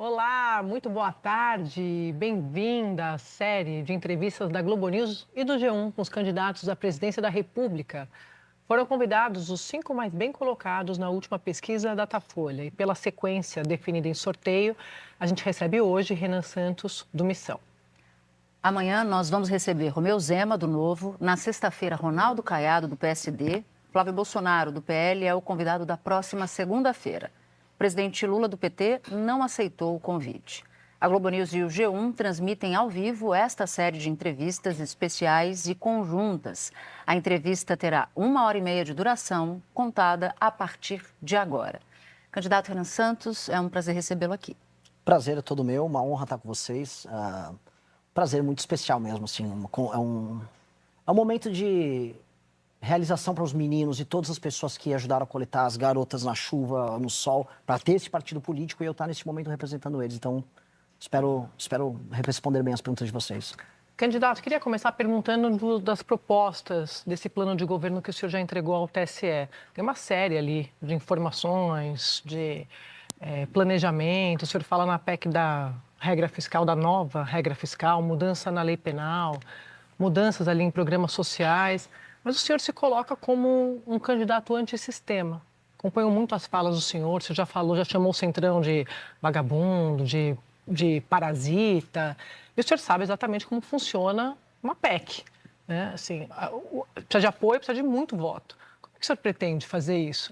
Olá, muito boa tarde. Bem-vinda à série de entrevistas da Globo News e do G1 com os candidatos à presidência da República. Foram convidados os 5 mais bem colocados na última pesquisa Datafolha. E pela sequência definida em sorteio, a gente recebe hoje Renan Santos, do Missão. Amanhã nós vamos receber Romeu Zema, do Novo. Na sexta-feira, Ronaldo Caiado, do PSD. Flávio Bolsonaro, do PL, é o convidado da próxima segunda-feira. O presidente Lula, do PT, não aceitou o convite. A Globo News e o G1 transmitem ao vivo esta série de entrevistas especiais e conjuntas. A entrevista terá 1h30 de duração, contada a partir de agora. Candidato Renan Santos, é um prazer recebê-lo aqui. Prazer é todo meu, uma honra estar com vocês. Prazer muito especial mesmo, assim. É um momento de realização para os meninos e todas as pessoas que ajudaram a coletar as garotas na chuva, no sol, para ter esse partido político e eu estar nesse momento representando eles. Então, espero responder bem as perguntas de vocês. Candidato, queria começar perguntando das propostas desse plano de governo que o senhor já entregou ao TSE. Tem uma série ali de informações, de planejamento. O senhor fala na PEC da regra fiscal, da nova regra fiscal, mudança na lei penal, mudanças ali em programas sociais. Mas o senhor se coloca como um candidato antissistema. Acompanho muito as falas do senhor, você já falou, já chamou o Centrão de vagabundo, de parasita. E o senhor sabe exatamente como funciona uma PEC. Né? Assim, precisa de apoio, precisa de muito voto. Como é que o senhor pretende fazer isso?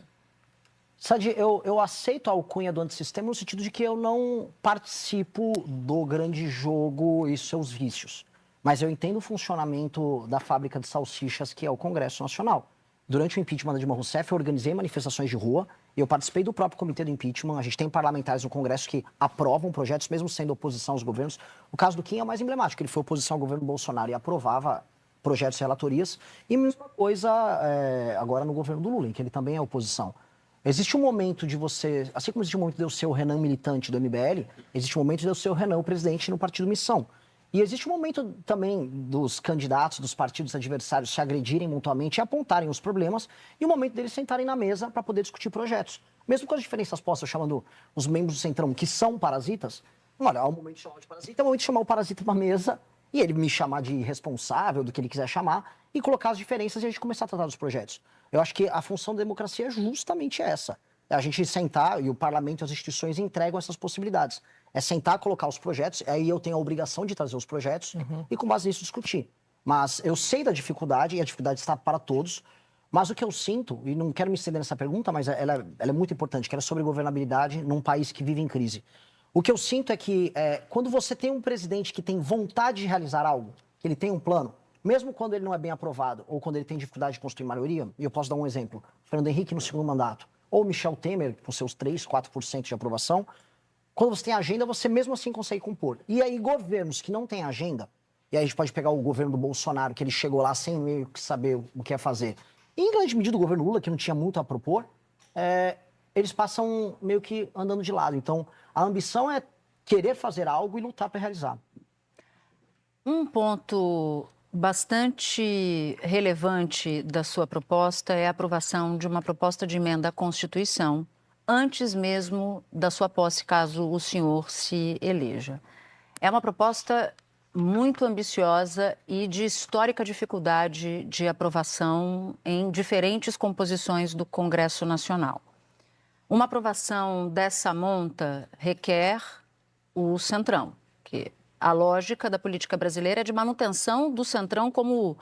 Sadi, eu aceito a alcunha do antissistema no sentido de que eu não participo do grande jogo e seus vícios. Mas eu entendo o funcionamento da fábrica de salsichas, que é o Congresso Nacional. Durante o impeachment da Dilma Rousseff, eu organizei manifestações de rua e eu participei do próprio comitê do impeachment. A gente tem parlamentares no Congresso que aprovam projetos, mesmo sendo oposição aos governos. O caso do Kim é o mais emblemático, ele foi oposição ao governo Bolsonaro e aprovava projetos e relatorias. E mesma coisa agora no governo do Lula, em que ele também é oposição. Existe um momento de você, assim como existe um momento de eu ser o Renan militante do MBL, existe um momento de eu ser o Renan o presidente no Partido Missão. E existe um momento também dos candidatos, dos partidos adversários se agredirem mutuamente e apontarem os problemas, e o momento deles sentarem na mesa para poder discutir projetos. Mesmo com as diferenças postas, chamando os membros do Centrão que são parasitas, olha, há um momento de chamar de parasita, há um momento de chamar o parasita para a mesa, e ele me chamar de responsável, do que ele quiser chamar, e colocar as diferenças e a gente começar a tratar dos projetos. Eu acho que a função da democracia é justamente essa. É a gente sentar, e o parlamento e as instituições entregam essas possibilidades. É sentar, colocar os projetos, aí eu tenho a obrigação de trazer os projetos e com base nisso discutir. Mas eu sei da dificuldade, e a dificuldade está para todos, mas o que eu sinto, e não quero me estender nessa pergunta, mas ela é muito importante, que era sobre governabilidade num país que vive em crise. O que eu sinto é que quando você tem um presidente que tem vontade de realizar algo, que ele tem um plano, mesmo quando ele não é bem aprovado ou quando ele tem dificuldade de construir maioria, e eu posso dar um exemplo, Fernando Henrique no segundo mandato, ou Michel Temer com seus 3, 4% de aprovação, quando você tem agenda, você mesmo assim consegue compor. E aí governos que não têm agenda, e aí a gente pode pegar o governo do Bolsonaro, que ele chegou lá sem meio que saber o que ia fazer, e em grande medida o governo Lula, que não tinha muito a propor, eles passam meio que andando de lado. Então, a ambição é querer fazer algo e lutar para realizar. Um ponto bastante relevante da sua proposta é a aprovação de uma proposta de emenda à Constituição, antes mesmo da sua posse, caso o senhor se eleja. É uma proposta muito ambiciosa e de histórica dificuldade de aprovação em diferentes composições do Congresso Nacional. Uma aprovação dessa monta requer o Centrão, que a lógica da política brasileira é de manutenção do Centrão como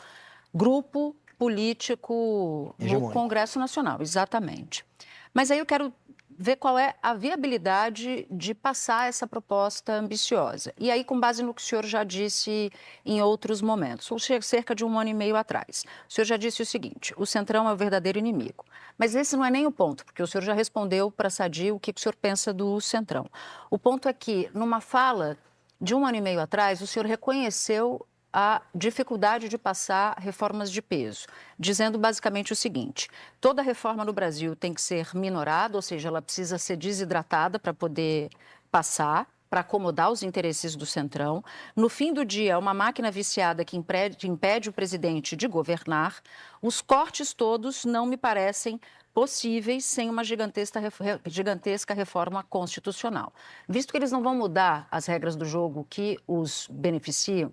grupo político no Congresso Nacional, exatamente. Mas aí eu quero ver qual é a viabilidade de passar essa proposta ambiciosa. E aí, com base no que o senhor já disse em outros momentos, ou cerca de 1 ano e meio atrás, o senhor já disse o seguinte: o Centrão é o verdadeiro inimigo. Mas esse não é nem o ponto, porque o senhor já respondeu para a Sadi o que o senhor pensa do Centrão. O ponto é que, numa fala de 1 ano e meio atrás, o senhor reconheceu a dificuldade de passar reformas de peso, dizendo basicamente o seguinte: toda reforma no Brasil tem que ser minorada, ou seja, ela precisa ser desidratada para poder passar, para acomodar os interesses do Centrão. No fim do dia, é uma máquina viciada que impede o presidente de governar. Os cortes todos não me parecem possíveis sem uma gigantesca reforma constitucional. Visto que eles não vão mudar as regras do jogo que os beneficiam,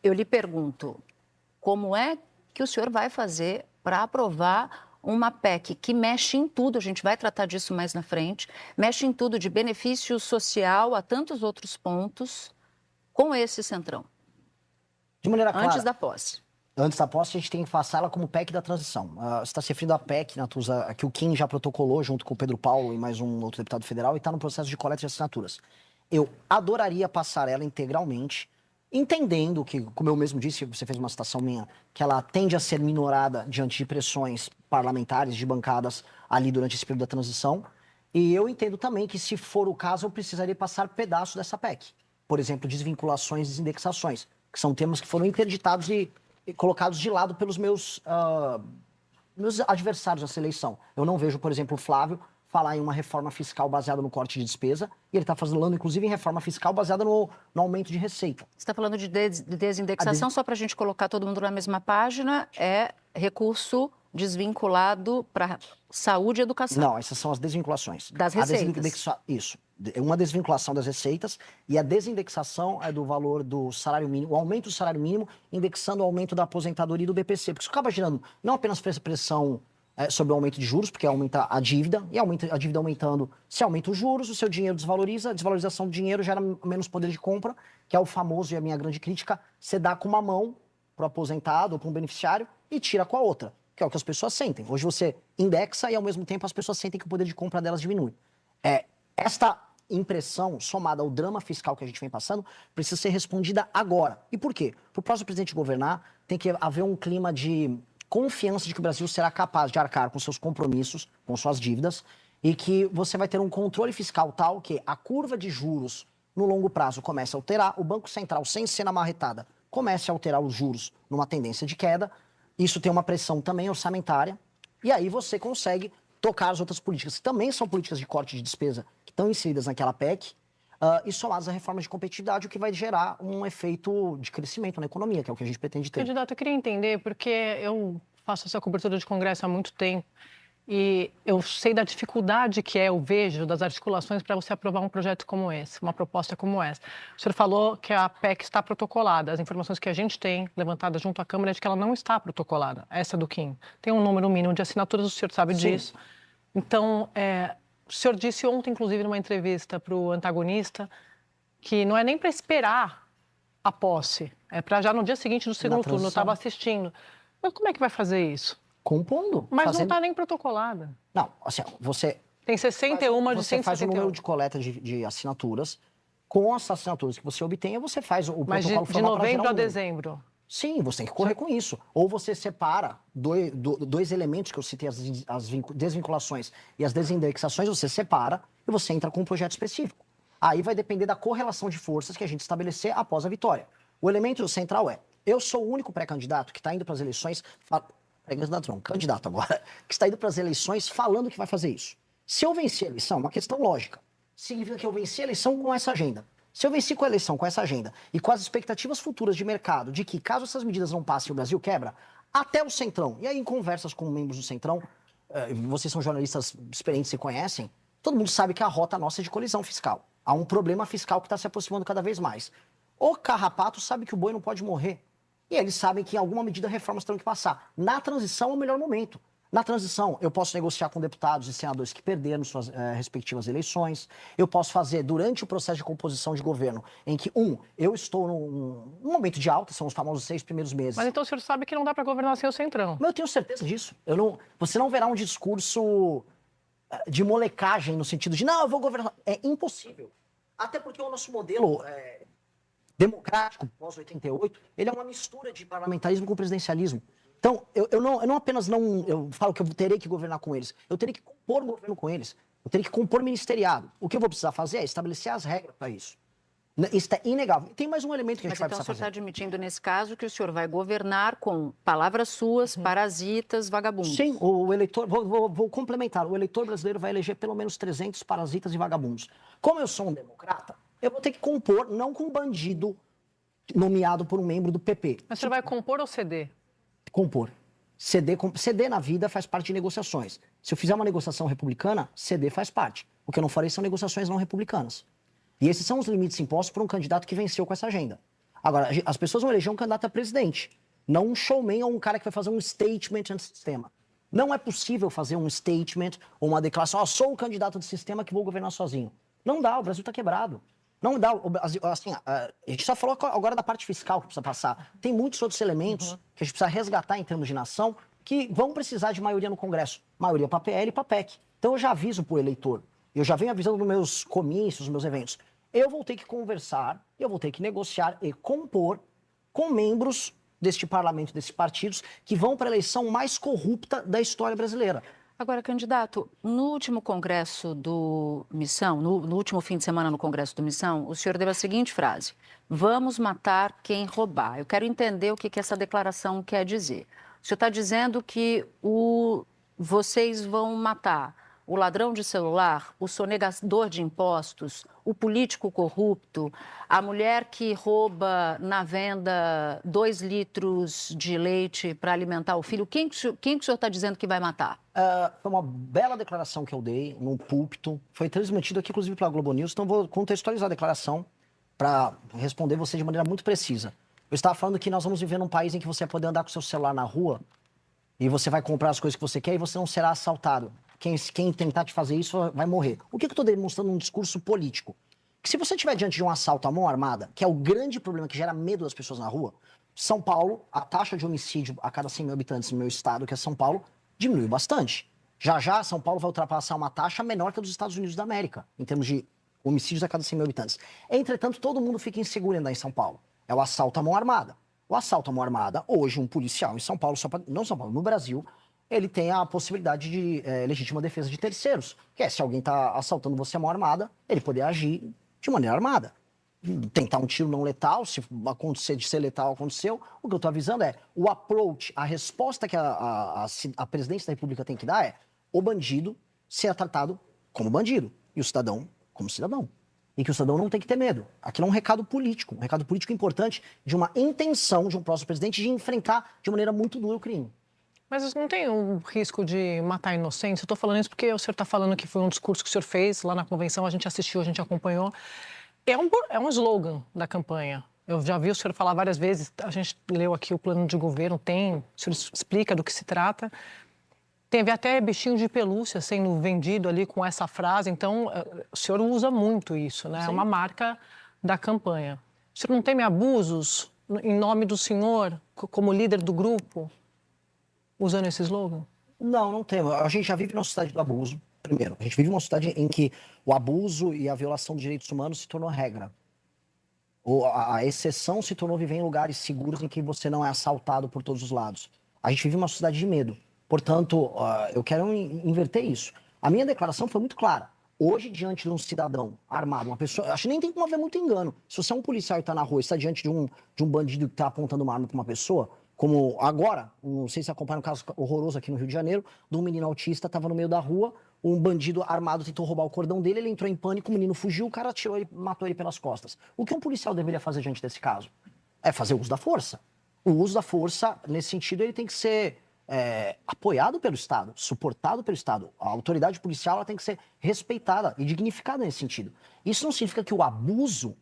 eu lhe pergunto, como é que o senhor vai fazer para aprovar uma PEC que mexe em tudo, a gente vai tratar disso mais na frente, mexe em tudo, de benefício social a tantos outros pontos, com esse Centrão? De maneira clara. Antes da posse. Antes da posse, a gente tem que passá-la como PEC da transição. Você está se referindo à PEC, Natuza, que o Kim já protocolou junto com o Pedro Paulo e mais um outro deputado federal e está no processo de coleta de assinaturas. Eu adoraria passar ela integralmente, entendendo que, como eu mesmo disse, você fez uma citação minha, que ela tende a ser minorada diante de pressões parlamentares, de bancadas ali durante esse período da transição. E eu entendo também que, se for o caso, eu precisaria passar pedaço dessa PEC. Por exemplo, desvinculações e desindexações, que são temas que foram interditados e colocados de lado pelos meus adversários nessa eleição. Eu não vejo, por exemplo, o Flávio falar em uma reforma fiscal baseada no corte de despesa, e ele está falando, inclusive, em reforma fiscal baseada no aumento de receita. Você está falando de desindexação, só para a gente colocar todo mundo na mesma página, é recurso desvinculado para saúde e educação. Não, essas são as desvinculações. Das receitas. Isso. É uma desvinculação das receitas, e a desindexação é do valor do salário mínimo, o aumento do salário mínimo, indexando o aumento da aposentadoria e do BPC, porque isso acaba gerando não apenas pressão sobre o aumento de juros, porque aumenta a dívida, e a dívida aumentando, se aumenta os juros, o seu dinheiro desvaloriza, a desvalorização do dinheiro gera menos poder de compra, que é o famoso, e a minha grande crítica, você dá com uma mão para o aposentado ou para um beneficiário e tira com a outra, que é o que as pessoas sentem. Hoje você indexa e, ao mesmo tempo, as pessoas sentem que o poder de compra delas diminui. Esta impressão, somada ao drama fiscal que a gente vem passando, precisa ser respondida agora. E por quê? Para o próximo presidente governar, tem que haver um clima de confiança de que o Brasil será capaz de arcar com seus compromissos, com suas dívidas, e que você vai ter um controle fiscal tal que a curva de juros no longo prazo comece a alterar, o Banco Central, sem ser na marretada, comece a alterar os juros numa tendência de queda. Isso tem uma pressão também orçamentária, e aí você consegue tocar as outras políticas, que também são políticas de corte de despesa, que estão inseridas naquela PEC, e somadas a reformas de competitividade, o que vai gerar um efeito de crescimento na economia, que é o que a gente pretende ter. Candidato, eu queria entender, porque eu faço essa cobertura de Congresso há muito tempo, e eu sei da dificuldade que eu vejo das articulações para você aprovar um projeto como esse, uma proposta como essa. O senhor falou que a PEC está protocolada. As informações que a gente tem levantadas junto à Câmara é de que ela não está protocolada, essa do Kim. Tem um número mínimo de assinaturas, o senhor sabe disso. Então, o senhor disse ontem, inclusive, numa entrevista para o Antagonista, que não é nem para esperar a posse, é para já no dia seguinte do segundo turno. Eu estava assistindo. Mas como é que vai fazer isso? Compondo. Mas não está nem protocolada. Não, assim, você... Tem 61 de 171. Você faz o número de coleta de assinaturas. Com as assinaturas que você obtenha, você faz o Mas protocolo de formal para gerar novembro a dezembro. Sim, você tem que correr com isso. Ou você separa dois elementos que eu citei, as desvinculações e as desindexações, você separa e você entra com um projeto específico. Aí vai depender da correlação de forças que a gente estabelecer após a vitória. O elemento central eu sou o único pré-candidato que está indo para as eleições... Candidato agora, que está indo para as eleições falando que vai fazer isso. Se eu vencer a eleição, uma questão lógica, significa que eu venci a eleição com essa agenda. Se eu venci com a eleição, com essa agenda, e com as expectativas futuras de mercado, de que caso essas medidas não passem, o Brasil quebra, até o Centrão, e aí em conversas com membros do Centrão, vocês são jornalistas experientes e conhecem, todo mundo sabe que a rota nossa é de colisão fiscal. Há um problema fiscal que está se aproximando cada vez mais. O carrapato sabe que o boi não pode morrer. E eles sabem que em alguma medida reformas terão que passar. Na transição é o melhor momento. Na transição, eu posso negociar com deputados e senadores que perderam suas respectivas eleições. Eu posso fazer, durante o processo de composição de governo, em que, eu estou num momento de alta, são os famosos 6 primeiros meses. Mas então o senhor sabe que não dá para governar sem o Centrão. Mas eu tenho certeza disso. Você não verá um discurso de molecagem no sentido de, não, eu vou governar. É impossível. Até porque o nosso modelo democrático, pós-88, ele é uma mistura de parlamentarismo com presidencialismo. Então, eu não apenas eu falo que eu terei que governar com eles, eu terei que compor governo com eles, eu terei que compor ministeriado. O que eu vou precisar fazer é estabelecer as regras para isso. Isso é inegável. Tem mais um elemento que a gente vai então precisar o senhor está fazer. admitindo, nesse caso, que o senhor vai governar com palavras suas, parasitas, vagabundos. Sim, o eleitor, vou complementar, o eleitor brasileiro vai eleger pelo menos 300 parasitas e vagabundos. Como eu sou um democrata, eu vou ter que compor, não com um bandido nomeado por um membro do PP. Mas você vai compor ou ceder? Compor. Ceder na vida faz parte de negociações. Se eu fizer uma negociação republicana, ceder faz parte. O que eu não farei são negociações não republicanas. E esses são os limites impostos por um candidato que venceu com essa agenda. Agora, as pessoas vão eleger um candidato a presidente, não um showman ou um cara que vai fazer um statement anti-sistema. Não é possível fazer um statement ou uma declaração, sou o candidato do sistema que vou governar sozinho. Não dá, o Brasil está quebrado. Não dá, assim, a gente só falou agora da parte fiscal que precisa passar. Tem muitos outros elementos que a gente precisa resgatar em termos de nação que vão precisar de maioria no Congresso. Maioria para PL e para PEC. Então eu já aviso para o eleitor, eu já venho avisando nos meus comícios, nos meus eventos. Eu vou ter que conversar, eu vou ter que negociar e compor com membros deste parlamento, desses partidos, que vão para a eleição mais corrupta da história brasileira. Agora, candidato, no último congresso do Missão, no último fim de semana no congresso do Missão, o senhor deu a seguinte frase: vamos matar quem roubar. Eu quero entender o que essa declaração quer dizer. O senhor está dizendo que vocês vão matar o ladrão de celular, o sonegador de impostos, o político corrupto, a mulher que rouba na venda 2 litros de leite para alimentar o filho. Quem que o senhor está dizendo que vai matar? Foi uma bela declaração que eu dei no púlpito. Foi transmitido aqui, inclusive, pela Globo News. Então, vou contextualizar a declaração para responder você de maneira muito precisa. Eu estava falando que nós vamos viver num país em que você vai poder andar com seu celular na rua e você vai comprar as coisas que você quer e você não será assaltado. Quem tentar te fazer isso vai morrer. O que eu estou demonstrando num discurso político? Que se você estiver diante de um assalto à mão armada, que é o grande problema que gera medo das pessoas na rua, São Paulo, a taxa de homicídio a cada 100 mil habitantes no meu estado, que é São Paulo, diminuiu bastante. Já, São Paulo vai ultrapassar uma taxa menor que a dos Estados Unidos da América, em termos de homicídios a cada 100 mil habitantes. Entretanto, todo mundo fica inseguro em andar em São Paulo. É o assalto à mão armada. O assalto à mão armada, hoje, um policial em São Paulo, não São Paulo, no Brasil, ele tem a possibilidade de legítima defesa de terceiros, que é, se alguém está assaltando você à mão armada, ele poder agir de maneira armada. Tentar um tiro não letal, se acontecer de ser letal, aconteceu. O que eu estou avisando é, o approach, a resposta que a presidência da República tem que dar é, o bandido ser tratado como bandido e o cidadão como cidadão. E que o cidadão não tem que ter medo. Aquilo é um recado político importante de uma intenção de um próximo presidente de enfrentar de maneira muito dura o crime. Mas não tem um risco de matar inocentes? Eu estou falando isso porque o senhor está falando que foi um discurso que o senhor fez lá na convenção, a gente assistiu, a gente acompanhou. É um slogan da campanha. Eu já vi o senhor falar várias vezes, a gente leu aqui o plano de governo, o senhor explica do que se trata. Teve até bichinho de pelúcia sendo vendido ali com essa frase, então o senhor usa muito isso, né? Sim. É uma marca da campanha. O senhor não teme abusos em nome do senhor, como líder do grupo, usando esse slogan? Não temo. A gente já vive numa sociedade do abuso. Primeiro, a gente vive numa sociedade em que o abuso e a violação dos direitos humanos se tornou regra. A exceção se tornou viver em lugares seguros em que você não é assaltado por todos os lados. A gente vive uma sociedade de medo. Portanto, eu quero inverter isso. A minha declaração foi muito clara. Hoje, diante de um cidadão armado, uma pessoa... Acho que nem tem como haver muito engano. Se você é um policial e está na rua e está diante de um bandido que está apontando uma arma para uma pessoa, como agora, não sei se acompanha um caso horroroso aqui no Rio de Janeiro, de um menino autista, estava no meio da rua, um bandido armado tentou roubar o cordão dele, ele entrou em pânico, o menino fugiu, o cara atirou ele, matou ele pelas costas. O que um policial deveria fazer diante desse caso? É fazer uso da força. O uso da força, nesse sentido, ele tem que ser apoiado pelo Estado, suportado pelo Estado. A autoridade policial ela tem que ser respeitada e dignificada nesse sentido. Isso não significa que o abuso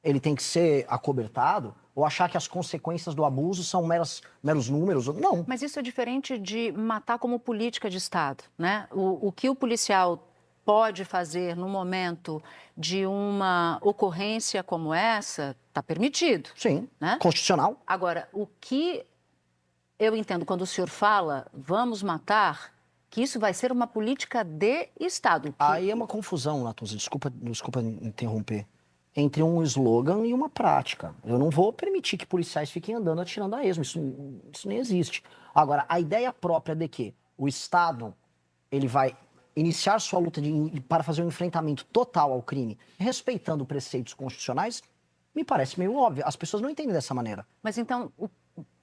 ele tem que ser acobertado ou achar que as consequências do abuso são meros números. Não. Mas isso é diferente de matar como política de Estado, né? O que o policial pode fazer no momento de uma ocorrência como essa está permitido. Sim, né? Constitucional. Agora, o que eu entendo quando o senhor fala vamos matar, que isso vai ser uma política de Estado. Aí é uma confusão, Natuza, desculpa interromper, entre um slogan e uma prática. Eu não vou permitir que policiais fiquem andando atirando a esmo, isso nem existe. Agora, a ideia própria de que o Estado ele vai iniciar sua luta para fazer um enfrentamento total ao crime, respeitando preceitos constitucionais, me parece meio óbvio. As pessoas não entendem dessa maneira. Mas então,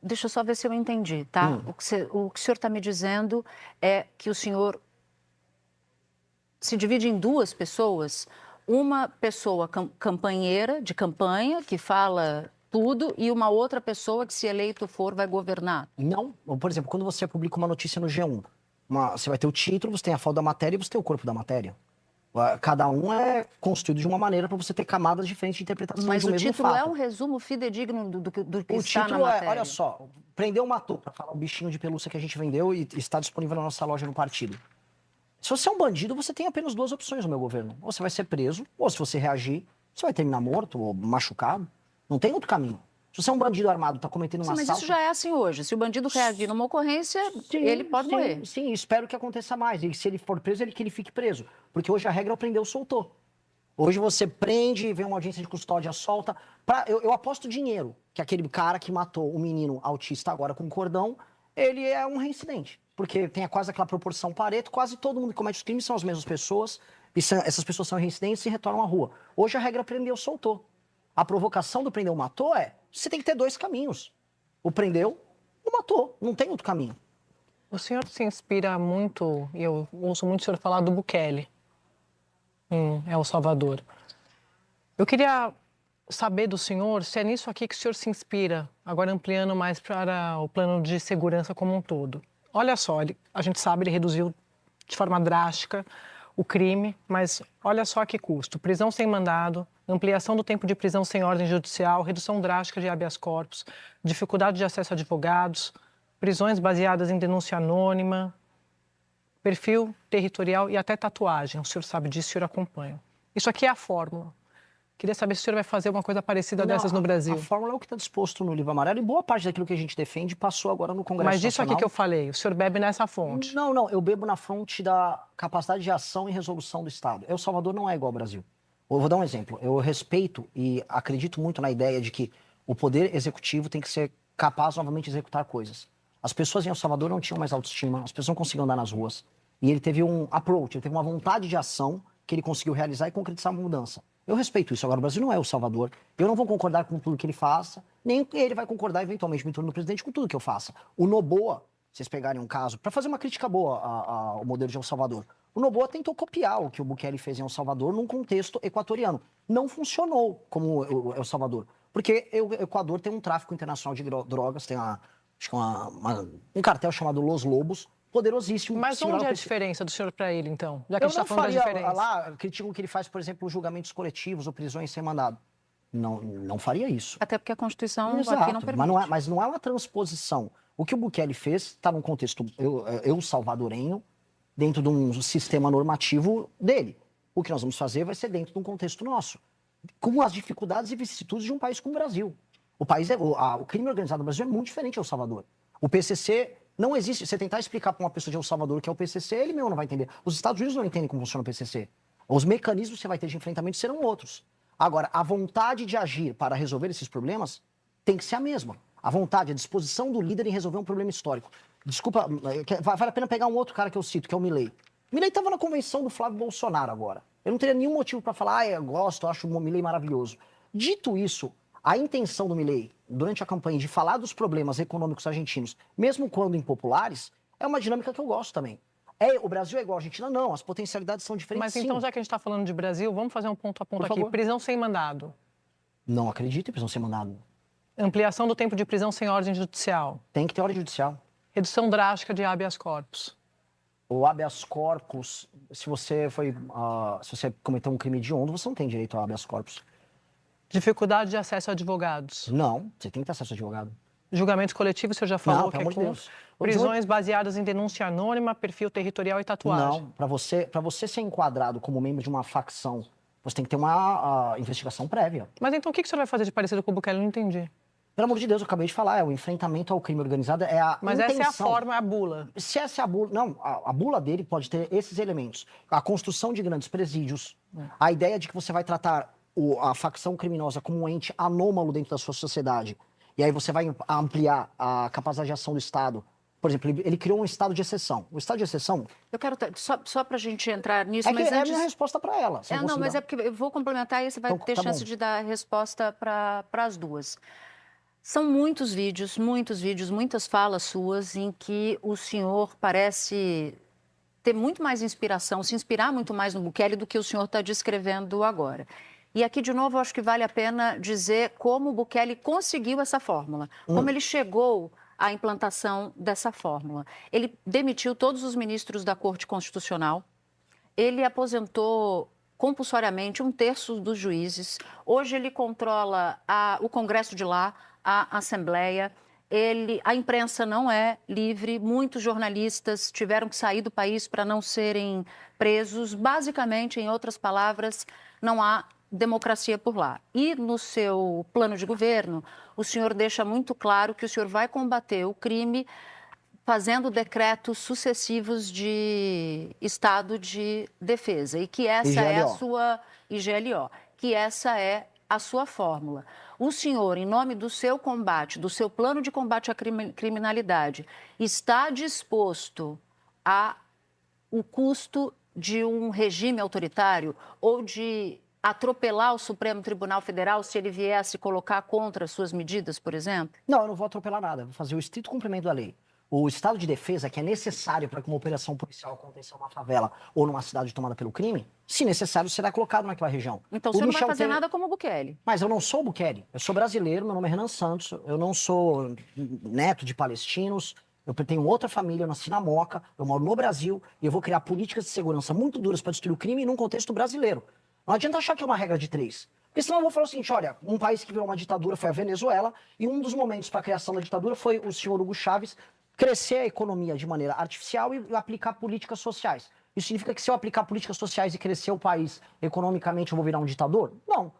deixa eu só ver se eu entendi, tá? O que o senhor está me dizendo é que o senhor se divide em duas pessoas. Uma pessoa campanheira, de campanha, que fala tudo, e uma outra pessoa que, se eleito for, vai governar. Não. Por exemplo, quando você publica uma notícia no G1, você vai ter o título, você tem a foto da matéria e você tem o corpo da matéria. Cada um é construído de uma maneira para você ter camadas diferentes de interpretação Mas do mesmo fato. Mas o título é um resumo fidedigno do que está na matéria. O título olha só, prendeu, matou, para falar o bichinho de pelúcia que a gente vendeu e está disponível na nossa loja no partido. Se você é um bandido, você tem apenas duas opções no meu governo. Ou você vai ser preso, ou se você reagir, você vai terminar morto ou machucado. Não tem outro caminho. Se você é um bandido armado, está cometendo um assalto... Mas isso já é assim hoje. Se o bandido reagir numa ocorrência, ele pode morrer. Sim, espero que aconteça mais. E se ele for preso, que ele fique preso. Porque hoje a regra é o prendeu, soltou. Hoje você prende, vem uma audiência de custódia, solta. Eu aposto dinheiro que aquele cara que matou o menino autista agora com cordão, ele é um reincidente. Porque tem quase aquela proporção Pareto, quase todo mundo que comete os crimes são as mesmas pessoas, e essas pessoas são reincidentes e retornam à rua. Hoje a regra prendeu, soltou. A provocação do prendeu, matou você tem que ter dois caminhos. O prendeu, o matou. Não tem outro caminho. O senhor se inspira muito, e eu ouço muito o senhor falar do Bukele em El Salvador. Eu queria saber do senhor se é nisso aqui que o senhor se inspira, agora ampliando mais para o plano de segurança como um todo. Olha só, a gente sabe, ele reduziu de forma drástica o crime, mas olha só a que custo. Prisão sem mandado, ampliação do tempo de prisão sem ordem judicial, redução drástica de habeas corpus, dificuldade de acesso a advogados, prisões baseadas em denúncia anônima, perfil territorial e até tatuagem. O senhor sabe disso, o senhor acompanha. Isso aqui é a fórmula. Queria saber se o senhor vai fazer uma coisa parecida dessas no Brasil. A fórmula é o que está disposto no livro amarelo e boa parte daquilo que a gente defende passou agora no Congresso Mas disso Nacional. aqui que eu falei, o senhor bebe nessa fonte? Não, eu bebo na fonte da capacidade de ação e resolução do Estado. El Salvador não é igual ao Brasil. Eu vou dar um exemplo. Eu respeito e acredito muito na ideia de que o poder executivo tem que ser capaz novamente de executar coisas. As pessoas em El Salvador não tinham mais autoestima, as pessoas não conseguiam andar nas ruas. E ele teve um approach, ele teve uma vontade de ação que ele conseguiu realizar e concretizar uma mudança. Eu respeito isso. Agora, o Brasil não é El Salvador. Eu não vou concordar com tudo que ele faça, nem ele vai concordar, eventualmente, me tornando presidente, com tudo que eu faça. O Noboa, vocês pegarem um caso, para fazer uma crítica boa ao modelo de El Salvador, o Noboa tentou copiar o que o Bukele fez em El Salvador num contexto equatoriano. Não funcionou como El Salvador, porque o Equador tem um tráfico internacional de drogas, tem um cartel chamado Los Lobos, poderosíssimo. Mas onde é a diferença do senhor para ele, então? Já que a gente está falando da diferença. Lá, critico o que ele faz, por exemplo, julgamentos coletivos ou prisões sem mandado. Não faria isso. Até porque a Constituição Exato, aqui não permite. Mas não é uma transposição. O que o Bukele fez está num contexto salvadorenho, dentro de um sistema normativo dele. O que nós vamos fazer vai ser dentro de um contexto nosso, com as dificuldades e vicissitudes de um país como o Brasil. O crime organizado no Brasil é muito diferente do El Salvador. O PCC não existe. Você tentar explicar para uma pessoa de El Salvador o que é o PCC, ele mesmo não vai entender. Os Estados Unidos não entendem como funciona o PCC. Os mecanismos que você vai ter de enfrentamento serão outros. Agora, a vontade de agir para resolver esses problemas tem que ser a mesma. A vontade, a disposição do líder em resolver um problema histórico. Desculpa, vale a pena pegar um outro cara que eu cito, que é o Milei. Milei estava na convenção do Flávio Bolsonaro agora. Eu não teria nenhum motivo para falar, eu gosto, eu acho o Milei maravilhoso. Dito isso, a intenção do Milei, durante a campanha, de falar dos problemas econômicos argentinos, mesmo quando impopulares, é uma dinâmica que eu gosto também. O Brasil é igual a Argentina? Não, as potencialidades são diferentes. Mas então, já que a gente está falando de Brasil, vamos fazer um ponto a ponto aqui. Favor. Prisão sem mandado. Não acredito em prisão sem mandado. Ampliação do tempo de prisão sem ordem judicial. Tem que ter ordem judicial. Redução drástica de habeas corpus. O habeas corpus, se você cometeu um crime hediondo, você não tem direito ao habeas corpus. Dificuldade de acesso a advogados. Não, você tem que ter acesso a advogado. Julgamentos coletivos, o senhor já falou Não, que é pelo amor de Deus. Prisões baseadas em denúncia anônima, perfil territorial e tatuagem. Não, para você ser enquadrado como membro de uma facção, você tem que ter uma investigação prévia. Mas então o que o senhor vai fazer de parecido com o Bukele? Eu não entendi. Pelo amor de Deus, eu acabei de falar, o enfrentamento ao crime organizado é a Mas intenção. essa é a forma, é a bula. Se essa é a bula... Não, a bula dele pode ter esses elementos. A construção de grandes presídios, a ideia de que você vai tratar a facção criminosa como um ente anômalo dentro da sua sociedade. E aí você vai ampliar a capacidade de ação do Estado Por exemplo, ele criou um estado de exceção. O estado de exceção... Eu quero, só para a gente entrar nisso, é que mas é antes... a minha resposta para ela. Não, mas é porque eu vou complementar e você vai Então, ter tá chance bom. de dar resposta para as duas. São muitos vídeos, muitas falas suas em que o senhor parece ter muito mais inspiração, se inspirar muito mais no Bukele do que o senhor está descrevendo agora. E aqui, de novo, eu acho que vale a pena dizer como o Bukele conseguiu essa fórmula, como ele chegou à implantação dessa fórmula. Ele demitiu todos os ministros da Corte Constitucional, ele aposentou compulsoriamente 1/3 dos juízes, hoje ele controla o Congresso de lá, a Assembleia, a imprensa não é livre, muitos jornalistas tiveram que sair do país para não serem presos, basicamente, em outras palavras, não há democracia por lá. E no seu plano de governo, o senhor deixa muito claro que o senhor vai combater o crime fazendo decretos sucessivos de estado de defesa e que essa é a sua IGLO, que essa é a sua fórmula. O senhor, em nome do seu combate, do seu plano de combate à criminalidade, está disposto o custo de um regime autoritário ou de atropelar o Supremo Tribunal Federal se ele viesse colocar contra as suas medidas, por exemplo? Não, eu não vou atropelar nada. Eu vou fazer o estrito cumprimento da lei. O estado de defesa, que é necessário para que uma operação policial aconteça em uma favela ou numa cidade tomada pelo crime, se necessário, será colocado naquela região. Então, o senhor não vai fazer nada como o Bukele. Mas eu não sou o Bukele. Eu sou brasileiro, meu nome é Renan Santos, eu não sou neto de palestinos, eu tenho outra família, eu nasci na Moca, eu moro no Brasil e eu vou criar políticas de segurança muito duras para destruir o crime num contexto brasileiro. Não adianta achar que é uma regra de 3. Porque senão eu vou falar o seguinte, olha, um país que virou uma ditadura foi a Venezuela e um dos momentos para a criação da ditadura foi o senhor Hugo Chávez crescer a economia de maneira artificial e aplicar políticas sociais. Isso significa que se eu aplicar políticas sociais e crescer o país economicamente, eu vou virar um ditador? Não.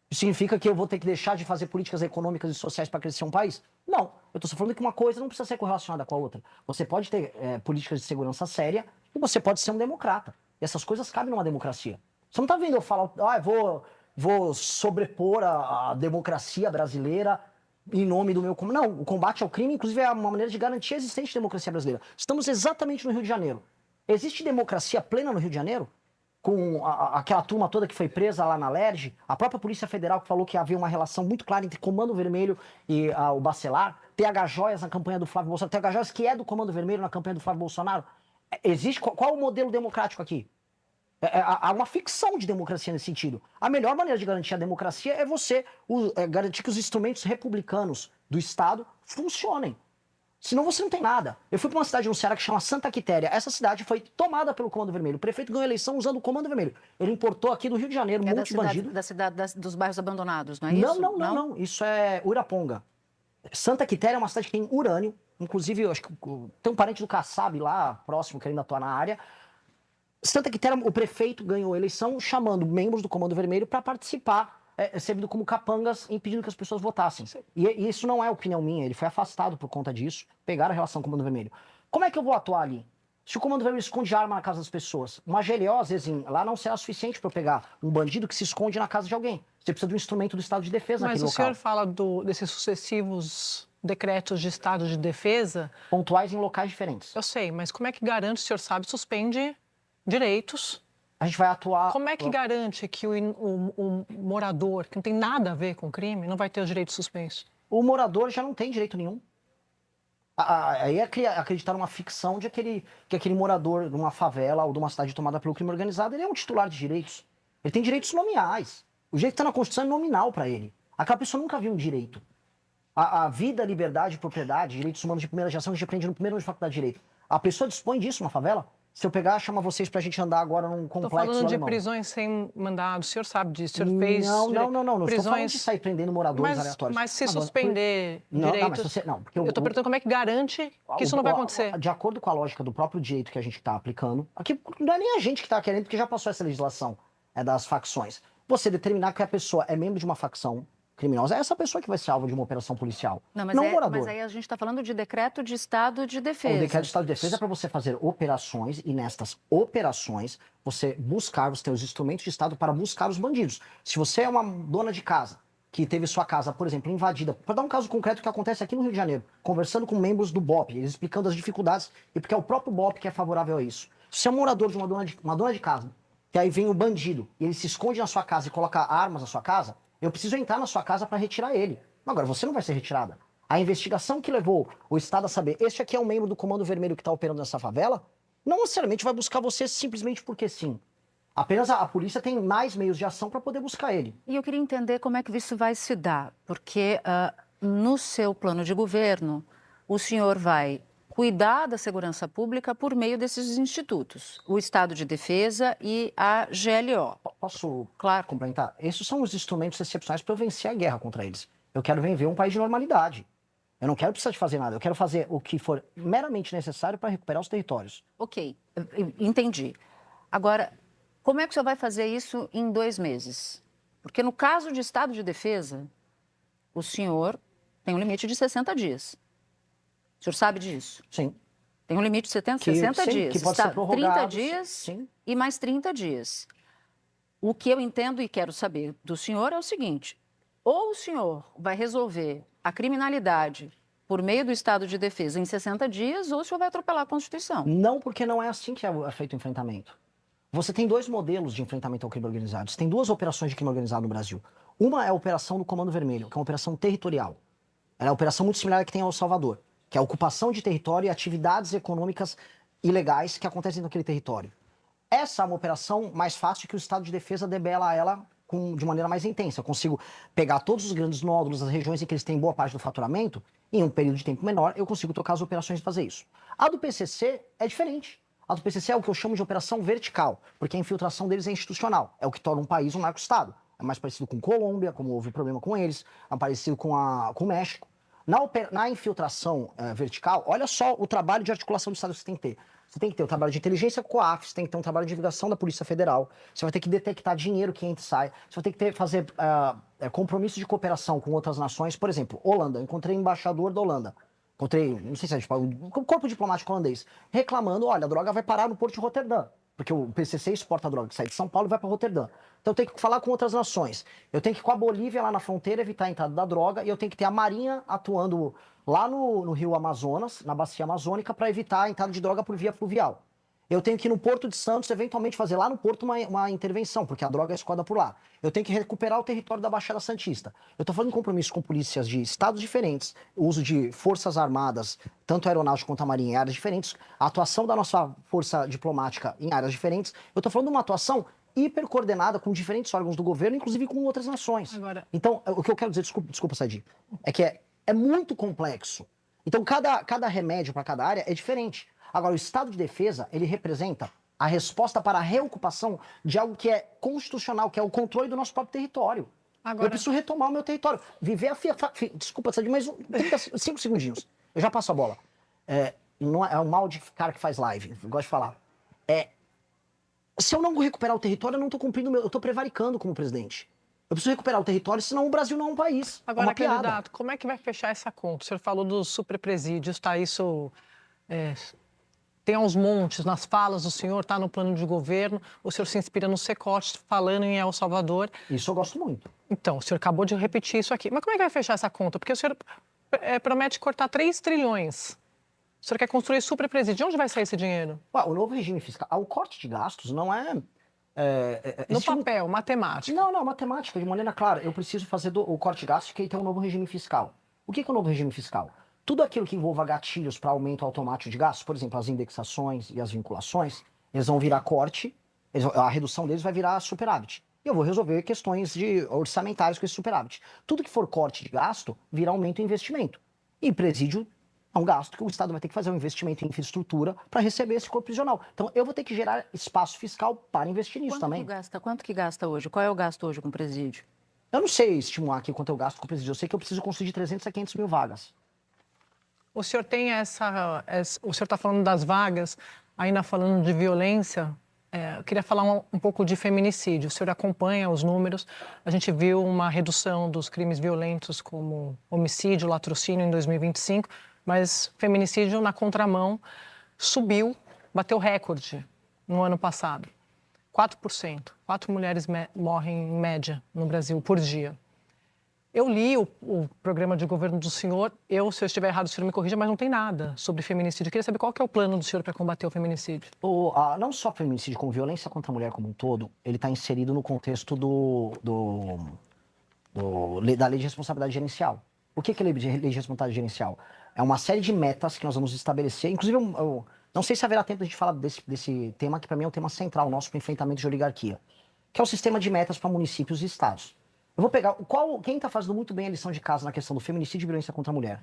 Isso significa que eu vou ter que deixar de fazer políticas econômicas e sociais para crescer um país? Não. Eu estou só falando que uma coisa não precisa ser correlacionada com a outra. Você pode ter políticas de segurança séria e você pode ser um democrata. E essas coisas cabem numa democracia. Você não está vendo eu falar, vou sobrepor a democracia brasileira em nome do meu... Não, o combate ao crime, inclusive, é uma maneira de garantir a existência da democracia brasileira. Estamos exatamente no Rio de Janeiro. Existe democracia plena no Rio de Janeiro? Com aquela turma toda que foi presa lá na LERJ, a própria Polícia Federal que falou que havia uma relação muito clara entre Comando Vermelho e o Bacelar, TH Joias na campanha do Flávio Bolsonaro, TH Joias que é do Comando Vermelho na campanha do Flávio Bolsonaro. Existe... Qual é o modelo democrático aqui? Há uma ficção de democracia nesse sentido. A melhor maneira de garantir a democracia é você garantir que os instrumentos republicanos do Estado funcionem. Senão você não tem nada. Eu fui para uma cidade no Ceará que chama Santa Quitéria. Essa cidade foi tomada pelo Comando Vermelho. O prefeito ganhou a eleição usando o Comando Vermelho. Ele importou aqui do Rio de Janeiro um monte de bandido. Da cidade dos bairros abandonados, não é isso? Não. Isso é Uraponga. Santa Quitéria é uma cidade que tem urânio. Inclusive, eu acho que tem um parente do Kassab lá, próximo, que ainda atua na área. Santa Quitéria, o prefeito ganhou a eleição chamando membros do Comando Vermelho para participar, servindo como capangas, impedindo que as pessoas votassem. E isso não é opinião minha, ele foi afastado por conta disso, pegaram a relação com o Comando Vermelho. Como é que eu vou atuar ali? Se o Comando Vermelho esconde arma na casa das pessoas, uma GLO, às vezes, lá não será suficiente para eu pegar um bandido que se esconde na casa de alguém. Você precisa de um instrumento do Estado de Defesa naquele local. Mas o senhor fala desses sucessivos decretos de Estado de Defesa... Pontuais em locais diferentes. Eu sei, mas como é que garante, o senhor sabe, suspende direitos? A gente vai atuar... Como é que garante que o morador, que não tem nada a ver com o crime, não vai ter os direitos suspensos? O morador já não tem direito nenhum. Aí é acreditar numa ficção de que aquele morador de uma favela ou de uma cidade tomada pelo crime organizado, ele é um titular de direitos. Ele tem direitos nominais. O direito que está na Constituição é nominal para ele. Aquela pessoa nunca viu um direito. A vida, liberdade, propriedade, direitos humanos de primeira geração, a gente aprende no primeiro ano de faculdade de direito. A pessoa dispõe disso numa favela? Se eu pegar, chama vocês pra gente andar agora num complexo alemão. Estou falando de prisões sem mandado, o senhor sabe disso, o senhor fez... Não prisões... estou falando de sair prendendo moradores aleatórios. Mas se suspender direitos... Porque eu estou perguntando como é que garante que isso não vai acontecer. De acordo com a lógica do próprio direito que a gente está aplicando, aqui não é nem a gente que está querendo, porque já passou essa legislação das facções. Você determinar que a pessoa é membro de uma facção criminosa, é essa pessoa que vai ser alvo de uma operação policial, não o morador. Mas aí a gente está falando de decreto de Estado de Defesa. O decreto de Estado de Defesa é para você fazer operações e nestas operações você ter os instrumentos de Estado para buscar os bandidos. Se você é uma dona de casa que teve sua casa, por exemplo, invadida, para dar um caso concreto que acontece aqui no Rio de Janeiro, conversando com membros do BOP, eles explicando as dificuldades, e porque é o próprio BOP que é favorável a isso. Se você é um morador de uma dona de casa, que aí vem o bandido, e ele se esconde na sua casa e coloca armas na sua casa, eu preciso entrar na sua casa para retirar ele. Agora, você não vai ser retirada. A investigação que levou o Estado a saber, este aqui é um membro do Comando Vermelho que está operando nessa favela, não necessariamente vai buscar você simplesmente porque sim. Apenas a polícia tem mais meios de ação para poder buscar ele. E eu queria entender como é que isso vai se dar, porque no seu plano de governo, o senhor vai cuidar da segurança pública por meio desses institutos, o Estado de Defesa e a GLO. Posso Claro. complementar? Esses são os instrumentos excepcionais para eu vencer a guerra contra eles. Eu quero viver um país de normalidade. Eu não quero precisar de fazer nada. Eu quero fazer o que for meramente necessário para recuperar os territórios. Ok, entendi. Agora, como é que o senhor vai fazer isso em 2 meses? Porque no caso de Estado de Defesa, o senhor tem um limite de 60 dias. O senhor sabe disso? Sim. Tem um limite de 60 sim, dias. que pode ser prorrogado. 30 dias Sim. e mais 30 dias. O que eu entendo e quero saber do senhor é o seguinte: ou o senhor vai resolver a criminalidade por meio do Estado de Defesa em 60 dias, ou o senhor vai atropelar a Constituição. Não, porque não é assim que é feito o enfrentamento. Você tem 2 modelos de enfrentamento ao crime organizado. Você tem 2 operações de crime organizado no Brasil. Uma é a operação do Comando Vermelho, que é uma operação territorial. Ela é uma operação muito similar à que tem ao Salvador, que é a ocupação de território e atividades econômicas ilegais que acontecem naquele território. Essa é uma operação mais fácil que o Estado de Defesa debela ela de maneira mais intensa. Eu consigo pegar todos os grandes nódulos, as regiões em que eles têm boa parte do faturamento, em um período de tempo menor, eu consigo tocar as operações e fazer isso. A do PCC é diferente. A do PCC é o que eu chamo de operação vertical, porque a infiltração deles é institucional. É o que torna um país um narco-estado. É mais parecido com Colômbia, como houve problema com eles, é parecido com o México. Na infiltração vertical, olha só o trabalho de articulação do Estado que você tem que ter. Você tem que ter o trabalho de inteligência com a COAF, você tem que ter um trabalho de divulgação da Polícia Federal, você vai ter que detectar dinheiro que entra e sai, você vai ter que fazer compromisso de cooperação com outras nações. Por exemplo, Holanda, eu encontrei embaixador da Holanda. Encontrei, não sei se é tipo, o corpo diplomático holandês, reclamando, olha, a droga vai parar no Porto de Roterdã, porque o PCC exporta a droga que sai de São Paulo e vai para Roterdã. Então eu tenho que falar com outras nações. Eu tenho que ir com a Bolívia lá na fronteira evitar a entrada da droga, e eu tenho que ter a Marinha atuando lá no Rio Amazonas, na bacia amazônica, para evitar a entrada de droga por via fluvial. Eu tenho que ir no Porto de Santos, eventualmente fazer lá no Porto uma intervenção, porque a droga é escoada por lá. Eu tenho que recuperar o território da Baixada Santista. Eu estou fazendo compromisso com polícias de estados diferentes, o uso de forças armadas, tanto a aeronáutica quanto a marinha, em áreas diferentes, a atuação da nossa força diplomática em áreas diferentes. Eu estou falando de uma atuação hipercoordenada com diferentes órgãos do governo, inclusive com outras nações. Agora... Então, o que eu quero dizer, desculpa Sadi, é que é muito complexo. Então, cada remédio para cada área é diferente. Agora, o Estado de Defesa, ele representa a resposta para a reocupação de algo que é constitucional, que é o controle do nosso próprio território. Agora... Eu preciso retomar o meu território. Viver a Desculpa, Sadi, mas 5 segundinhos. Eu já passo a bola. Não é o mal de cara que faz live, eu gosto de falar. Se eu não recuperar o território, eu não estou cumprindo eu estou prevaricando como presidente. Eu preciso recuperar o território, senão o Brasil não é um país. Agora, candidato, como é que vai fechar essa conta? O senhor falou dos superpresídios, tá? Isso tem aos montes, nas falas do senhor, está no plano de governo, o senhor se inspira no Secote, falando em El Salvador. Isso eu gosto muito. Então, o senhor acabou de repetir isso aqui. Mas como é que vai fechar essa conta? Porque o senhor promete cortar 3 trilhões. O senhor quer construir superpresídio. De onde vai sair esse dinheiro? O novo regime fiscal, o corte de gastos não é... no papel, matemática. Não, matemática, de maneira clara. Eu preciso fazer o corte de gastos que tem um novo regime fiscal. O que é o novo regime fiscal? Tudo aquilo que envolva gatilhos para aumento automático de gastos, por exemplo, as indexações e as vinculações, eles vão virar corte, a redução deles vai virar superávit. E eu vou resolver questões orçamentárias com esse superávit. Tudo que for corte de gasto, vira aumento em investimento. E presídio é um gasto que o Estado vai ter que fazer um investimento em infraestrutura para receber esse corpo prisional. Então, eu vou ter que gerar espaço fiscal para investir nisso também. Quanto que gasta hoje? Qual é o gasto hoje com presídio? Eu não sei estimular aqui quanto eu gasto com presídio. Eu sei que eu preciso construir de 300 a 500 mil vagas. O senhor tem o senhor está falando das vagas, ainda falando de violência, eu queria falar um pouco de feminicídio. O senhor acompanha os números, a gente viu uma redução dos crimes violentos como homicídio, latrocínio em 2025, mas feminicídio na contramão subiu, bateu recorde no ano passado. 4%. 4 mulheres morrem em média no Brasil por dia. Eu li o programa de governo do senhor, se eu estiver errado, o senhor me corrija, mas não tem nada sobre feminicídio. Eu queria saber qual que é o plano do senhor para combater o feminicídio. Não só feminicídio, como violência contra a mulher como um todo, ele está inserido no contexto da Lei de Responsabilidade Gerencial. O que é a Lei de Responsabilidade Gerencial? É uma série de metas que nós vamos estabelecer. Inclusive, eu não sei se haverá tempo de a gente falar desse tema, que para mim é um tema central nosso para o enfrentamento de oligarquia, que é o sistema de metas para municípios e estados. Eu vou pegar quem está fazendo muito bem a lição de casa na questão do feminicídio e violência contra a mulher.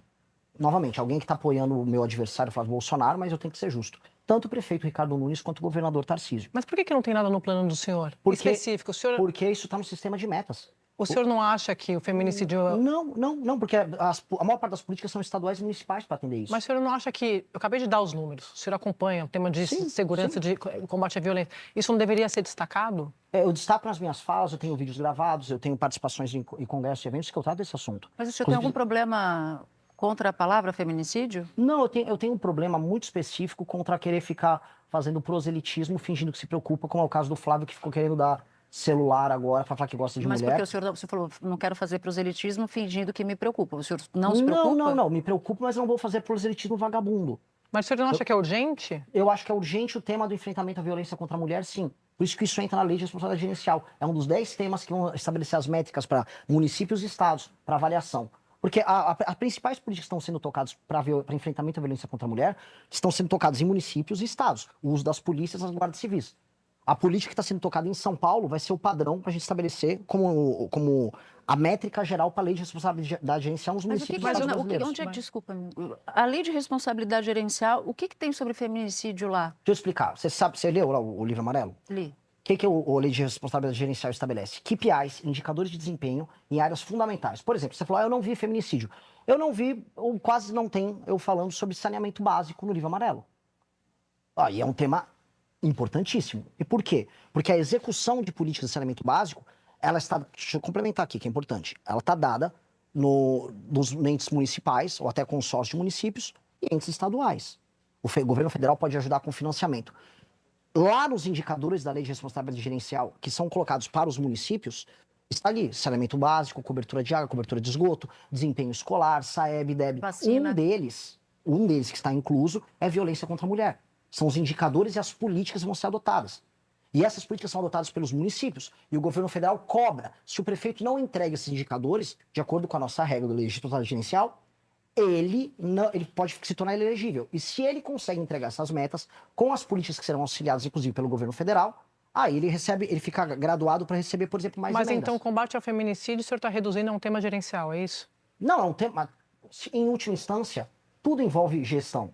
Novamente, alguém que está apoiando o meu adversário, Flávio Bolsonaro, mas eu tenho que ser justo. Tanto o prefeito Ricardo Nunes quanto o governador Tarcísio. Mas por que não tem nada no plano do senhor? Específico? Porque isso está no sistema de metas. O senhor não acha que o feminicídio... Não, porque a maior parte das políticas são estaduais e municipais para atender isso. Mas o senhor não acha que... Eu acabei de dar os números. O senhor acompanha o tema de segurança, de combate à violência. Isso não deveria ser destacado? Eu destaco nas minhas falas, eu tenho vídeos gravados, eu tenho participações em congressos e eventos que eu trato desse assunto. Mas o senhor tem algum problema contra a palavra feminicídio? Não, eu tenho um problema muito específico contra querer ficar fazendo proselitismo, fingindo que se preocupa, como é o caso do Flávio, que ficou querendo dar celular agora para falar que gosta de mulher. Mas porque o senhor falou, não quero fazer proselitismo fingindo que me preocupa. O senhor não se preocupa? Não, me preocupo, mas não vou fazer proselitismo vagabundo. Mas o senhor não acha que é urgente? Eu acho que é urgente o tema do enfrentamento à violência contra a mulher, sim. Por isso que isso entra na Lei de Responsabilidade Gerencial. É um dos 10 temas que vão estabelecer as métricas para municípios e estados, para avaliação. Porque as principais políticas que estão sendo tocadas para enfrentamento à violência contra a mulher estão sendo tocadas em municípios e estados. O uso das polícias e das guardas civis. A política que está sendo tocada em São Paulo vai ser o padrão para a gente estabelecer como a métrica geral para a Lei de Responsabilidade Gerencial nos municípios brasileiros. Desculpa, a Lei de Responsabilidade Gerencial, o que tem sobre feminicídio lá? Deixa eu explicar. Você leu lá o livro amarelo? Li. O que a Lei de Responsabilidade Gerencial estabelece? KPIs, indicadores de desempenho em áreas fundamentais. Por exemplo, você falou, eu não vi feminicídio. Eu não vi, ou quase não tem, eu falando sobre saneamento básico no livro amarelo. E é um tema importantíssimo. E por quê? Porque a execução de políticas de saneamento básico, ela está, deixa eu complementar aqui, que é importante, ela está dada nos entes municipais, ou até consórcio de municípios, e entes estaduais. O governo federal pode ajudar com financiamento. Lá nos indicadores da Lei de Responsabilidade Gerencial, que são colocados para os municípios, está ali saneamento básico, cobertura de água, cobertura de esgoto, desempenho escolar, SAEB, DEB. Vacina. Um deles que está incluso é violência contra a mulher. São os indicadores e as políticas que vão ser adotadas. E essas políticas são adotadas pelos municípios. E o governo federal cobra. Se o prefeito não entrega esses indicadores, de acordo com a nossa regra da Lei de Responsabilidade Gerencial, ele pode se tornar inelegível. E se ele consegue entregar essas metas com as políticas que serão auxiliadas, inclusive, pelo governo federal, aí ele fica graduado para receber, por exemplo, mais emendas. Mas então o combate ao feminicídio, o senhor está reduzindo a um tema gerencial, é isso? Não, é um tema... Em última instância, tudo envolve gestão.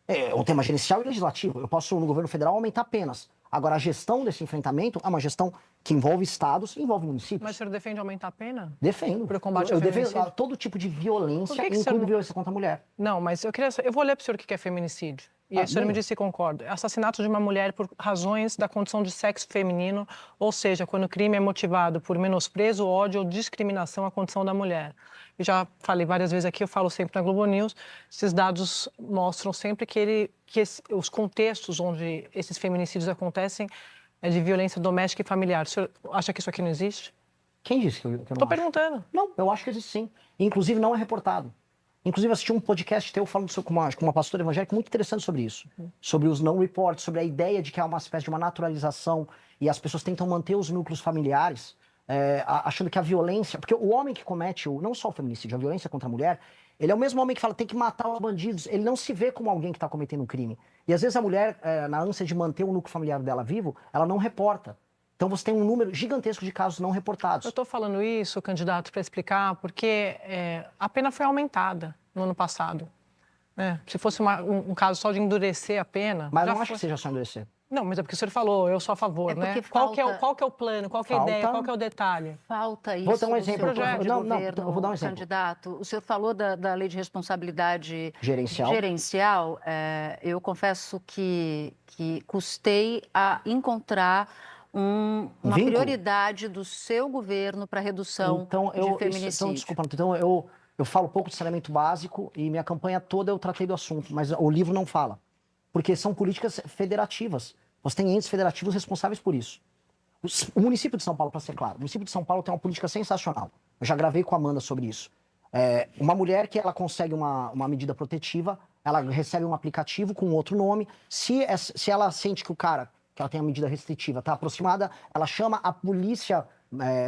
É um tema gerencial e legislativo. Eu posso, no governo federal, aumentar penas. Agora, a gestão desse enfrentamento é uma gestão que envolve estados e envolve municípios. Mas o senhor defende aumentar a pena? Defendo. Para o combate ao feminicídio? Eu defendo todo tipo de violência, incluindo violência contra a mulher. Não, mas eu vou ler para o senhor o que é feminicídio. E aí o senhor me disse se concorda. Assassinato de uma mulher por razões da condição de sexo feminino, ou seja, quando o crime é motivado por menosprezo, ódio ou discriminação à condição da mulher. Eu já falei várias vezes aqui, eu falo sempre na Globo News, esses dados mostram sempre que os contextos onde esses feminicídios acontecem é de violência doméstica e familiar. O senhor acha que isso aqui não existe? Quem disse que eu não acho? Estou perguntando. Não, eu acho que existe sim. Inclusive, não é reportado. Inclusive, assisti um podcast teu falando com uma pastora evangélica muito interessante sobre isso. Sobre os não reports, sobre a ideia de que há uma espécie de uma naturalização e as pessoas tentam manter os núcleos familiares, achando que a violência... Porque o homem que comete, não só o feminicídio, a violência contra a mulher, ele é o mesmo homem que fala tem que matar os bandidos. Ele não se vê como alguém que está cometendo um crime. E às vezes a mulher, na ânsia de manter o núcleo familiar dela vivo, ela não reporta. Então você tem um número gigantesco de casos não reportados. Eu estou falando isso, candidato, para explicar, porque a pena foi aumentada no ano passado. Se fosse um caso só de endurecer a pena... Mas eu não acho que seja só endurecer. Não, mas é porque o senhor falou, eu sou a favor, né? Qual que é o plano, qual que é a ideia, qual que é o detalhe? Falta isso. Vou dar um exemplo. Eu vou dar um exemplo. Candidato, o senhor falou da Lei de Responsabilidade Gerencial. Eu confesso que custei a encontrar uma prioridade do seu governo para a redução de feminicídio. Desculpa, eu falo pouco de saneamento básico e minha campanha toda eu tratei do assunto, mas o livro não fala. Porque são políticas federativas. Você tem entes federativos responsáveis por isso. O município de São Paulo, para ser claro, o município de São Paulo tem uma política sensacional. Eu já gravei com a Amanda sobre isso. Uma mulher que ela consegue uma medida protetiva, ela recebe um aplicativo com outro nome. Se ela sente que o cara, que ela tem a medida restritiva, está aproximada, ela chama a polícia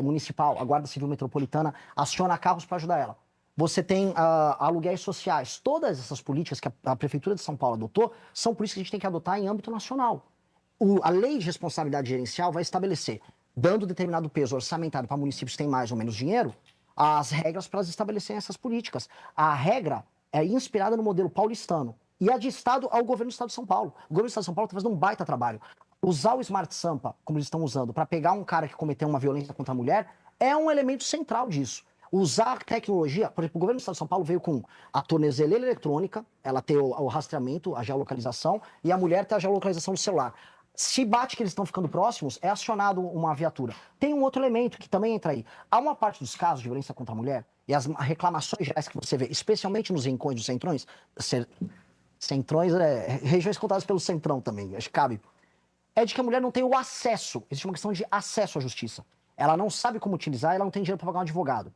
municipal, a Guarda Civil Metropolitana, aciona carros para ajudar ela. Você tem aluguéis sociais. Todas essas políticas que a Prefeitura de São Paulo adotou são políticas que a gente tem que adotar em âmbito nacional. A lei de responsabilidade gerencial vai estabelecer, dando determinado peso orçamentário para municípios que têm mais ou menos dinheiro, as regras para elas estabelecerem essas políticas. A regra é inspirada no modelo paulistano. E a de Estado ao governo do Estado de São Paulo. O governo do Estado de São Paulo está fazendo um baita trabalho. Usar o Smart Sampa, como eles estão usando, para pegar um cara que cometeu uma violência contra a mulher, é um elemento central disso. Usar tecnologia, por exemplo, o governo do Estado de São Paulo veio com a tornezeleira eletrônica, ela tem o rastreamento, a geolocalização, e a mulher tem a geolocalização do celular. Se bate que eles estão ficando próximos, é acionado uma viatura. Tem um outro elemento que também entra aí. Há uma parte dos casos de violência contra a mulher, e as reclamações gerais que você vê, especialmente nos rincões dos centrões, centrões, regiões contadas pelo centrão também, acho que cabe, é de que a mulher não tem o acesso, existe uma questão de acesso à justiça. Ela não sabe como utilizar, ela não tem dinheiro para pagar um advogado.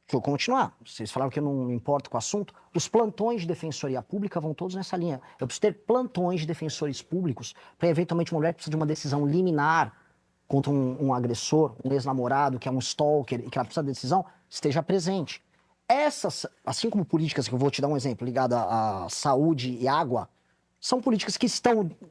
Deixa eu continuar. Vocês falaram que eu não me importo com o assunto. Os plantões de defensoria pública vão todos nessa linha. Eu preciso ter plantões de defensores públicos para, eventualmente, uma mulher que precisa de uma decisão liminar contra um agressor, um ex-namorado, que é um stalker, e que ela precisa de decisão, esteja presente. Essas, assim como políticas, que eu vou te dar um exemplo, ligada à saúde e água, são políticas que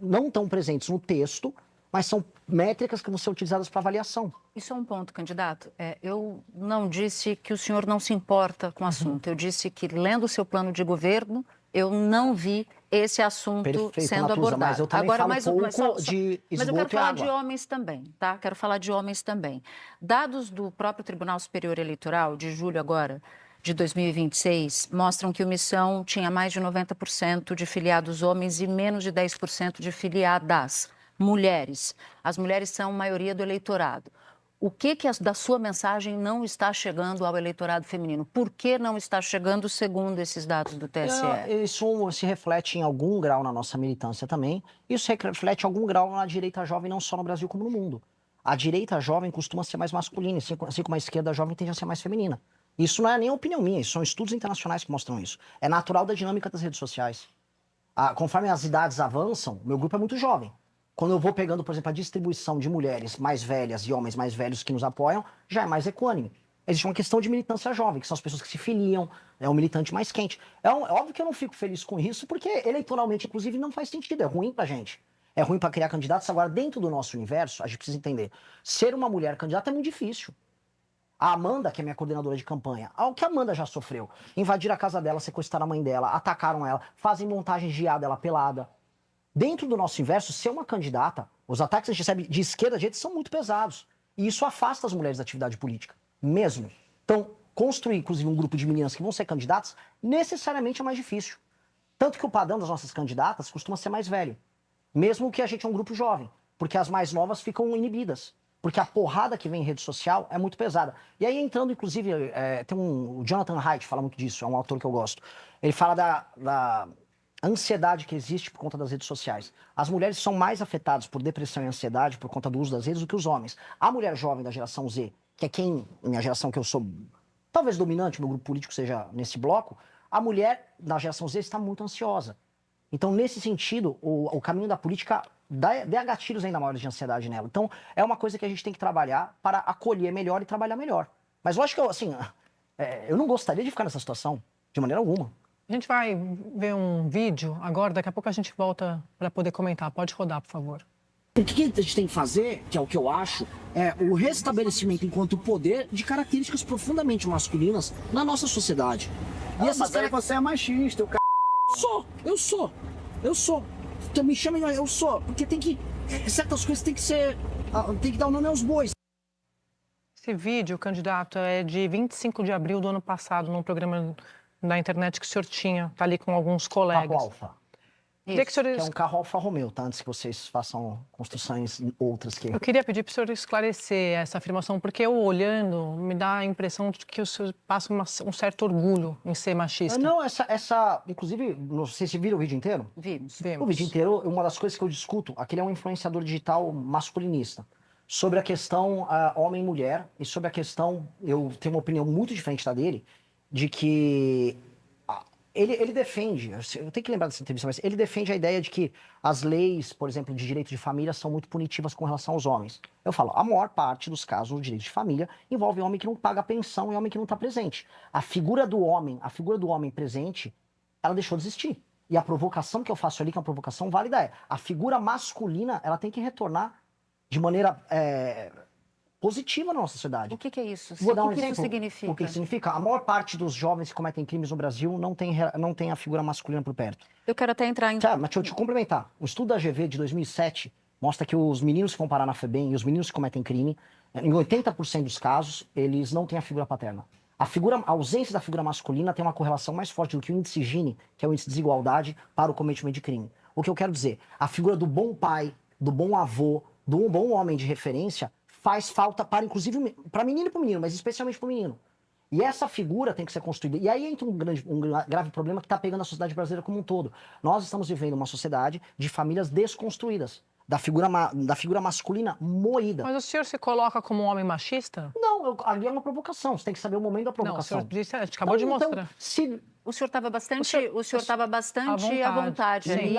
não estão presentes no texto, mas são métricas que vão ser utilizadas para avaliação. Isso é um ponto, candidato. Eu não disse que o senhor não se importa com o assunto. Eu disse que, lendo o seu plano de governo, eu não vi esse assunto sendo abordado. Mas eu também falo pouco de esgoto e água. Mas eu quero falar de homens também, tá? Quero falar de homens também. Dados do próprio Tribunal Superior Eleitoral, de julho agora, de 2026, mostram que o Missão tinha mais de 90% de filiados homens e menos de 10% de filiadas mulheres. As mulheres são maioria do eleitorado. O que da sua mensagem não está chegando ao eleitorado feminino? Por que não está chegando, segundo esses dados do TSE? Isso se reflete em algum grau na nossa militância também. Isso reflete em algum grau na direita jovem, não só no Brasil como no mundo. A direita jovem costuma ser mais masculina, assim como a esquerda jovem tende a ser mais feminina. Isso não é nem opinião minha, isso são estudos internacionais que mostram isso. É natural da dinâmica das redes sociais. Conforme as idades avançam, meu grupo é muito jovem. Quando eu vou pegando, por exemplo, a distribuição de mulheres mais velhas e homens mais velhos que nos apoiam, já é mais equânime. Existe uma questão de militância jovem, que são as pessoas que se filiam, é um militante mais quente. É óbvio que eu não fico feliz com isso, porque eleitoralmente, inclusive, não faz sentido, é ruim pra gente. É ruim pra criar candidatos. Agora, dentro do nosso universo, a gente precisa entender, ser uma mulher candidata é muito difícil. A Amanda, que é minha coordenadora de campanha, o que a Amanda já sofreu? Invadiram a casa dela, sequestraram a mãe dela, atacaram ela, fazem montagens de dela pelada. Dentro do nosso universo, ser uma candidata, os ataques que a gente recebe de esquerda a direita são muito pesados. E isso afasta as mulheres da atividade política, mesmo. Então, construir, inclusive, um grupo de meninas que vão ser candidatas, necessariamente é mais difícil. Tanto que o padrão das nossas candidatas costuma ser mais velho. Mesmo que a gente é um grupo jovem. Porque as mais novas ficam inibidas. Porque a porrada que vem em rede social é muito pesada. E aí, entrando, inclusive, o Jonathan Haidt fala muito disso, é um autor que eu gosto. Ele fala da ansiedade que existe por conta das redes sociais. As mulheres são mais afetadas por depressão e ansiedade por conta do uso das redes do que os homens. A mulher jovem da geração Z, que é minha geração que eu sou, talvez dominante, meu grupo político seja nesse bloco, a mulher da geração Z está muito ansiosa. Então, nesse sentido, o caminho da política dá gatilhos ainda maiores de ansiedade nela. Então, é uma coisa que a gente tem que trabalhar para acolher melhor e trabalhar melhor. Mas lógico que eu não gostaria de ficar nessa situação, de maneira alguma. A gente vai ver um vídeo agora, daqui a pouco a gente volta para poder comentar. Pode rodar, por favor. O que a gente tem que fazer, que é o que eu acho, é o restabelecimento enquanto poder de características profundamente masculinas na nossa sociedade. E mas aí você é machista, o cara... Eu sou. Então me chamem, eu sou. Porque certas coisas tem que dar o nome aos bois. Esse vídeo, candidato, é de 25 de abril do ano passado, num programa na internet que o senhor tinha, tá ali com alguns colegas. Carro Alfa. Que é um carro Alfa Romeo, tá? Antes que vocês façam construções outras que... Eu queria pedir para o senhor esclarecer essa afirmação, porque eu, olhando, me dá a impressão de que o senhor passa um certo orgulho em ser machista. Não, inclusive, não sei se viram o vídeo inteiro? Vimos. O vídeo inteiro, uma das coisas que eu discuto, aquele é um influenciador digital masculinista. sobre a questão homem e mulher, e sobre a questão, eu tenho uma opinião muito diferente da dele, de que ele defende, eu tenho que lembrar dessa entrevista, mas ele defende a ideia de que as leis, por exemplo, de direito de família são muito punitivas com relação aos homens. Eu falo, a maior parte dos casos do direito de família envolve homem que não paga pensão e homem que não está presente. A figura do homem presente, ela deixou de existir. E a provocação que eu faço ali, que é uma provocação válida, é a figura masculina, ela tem que retornar de maneira positiva na nossa sociedade. O que é isso? Vou dar um o que exemplo. isso significa? O que significa? A maior parte dos jovens que cometem crimes no Brasil não tem a figura masculina por perto. Eu quero até entrar em... Tá, mas deixa eu complementar. O estudo da GV de 2007 mostra que os meninos que vão parar na FEBEM e os meninos que cometem crime, em 80% dos casos, eles não têm a figura paterna. A ausência da figura masculina tem uma correlação mais forte do que o índice Gini, que é o índice de desigualdade, para o cometimento de crime. O que eu quero dizer, a figura do bom pai, do bom avô, do bom homem de referência, faz falta para, inclusive, para menino e para menino, mas especialmente para o menino. E essa figura tem que ser construída. E aí entra um grave problema que está pegando a sociedade brasileira como um todo. Nós estamos vivendo uma sociedade de famílias desconstruídas, da figura masculina moída. Mas o senhor se coloca como um homem machista? Não, ali é uma provocação. Você tem que saber o momento da Não, o provocação. senhor disse, a gente acabou de mostrar. O senhor estava bastante à vontade Sim. ali.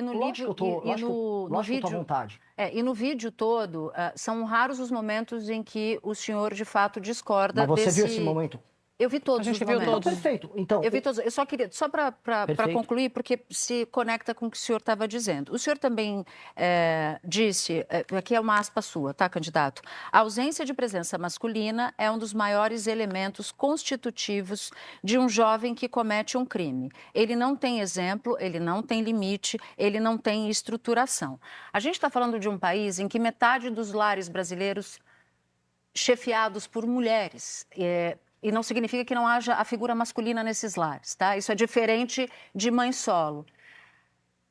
Lógico que eu tô à vontade. E no vídeo todo, são raros os momentos em que o senhor, de fato, discorda Mas você desse... viu esse momento? Eu vi todos A gente os viu momentos. todos. Perfeito. Então, Eu vi todos. Eu só queria, só para concluir, porque se conecta com o que o senhor estava dizendo. O senhor também disse, aqui é uma aspa sua, tá, candidato? A ausência de presença masculina é um dos maiores elementos constitutivos de um jovem que comete um crime. Ele não tem exemplo, ele não tem limite, ele não tem estruturação. A gente está falando de um país em que metade dos lares brasileiros chefiados por mulheres. E não significa que não haja a figura masculina nesses lares, tá? Isso é diferente de mãe solo.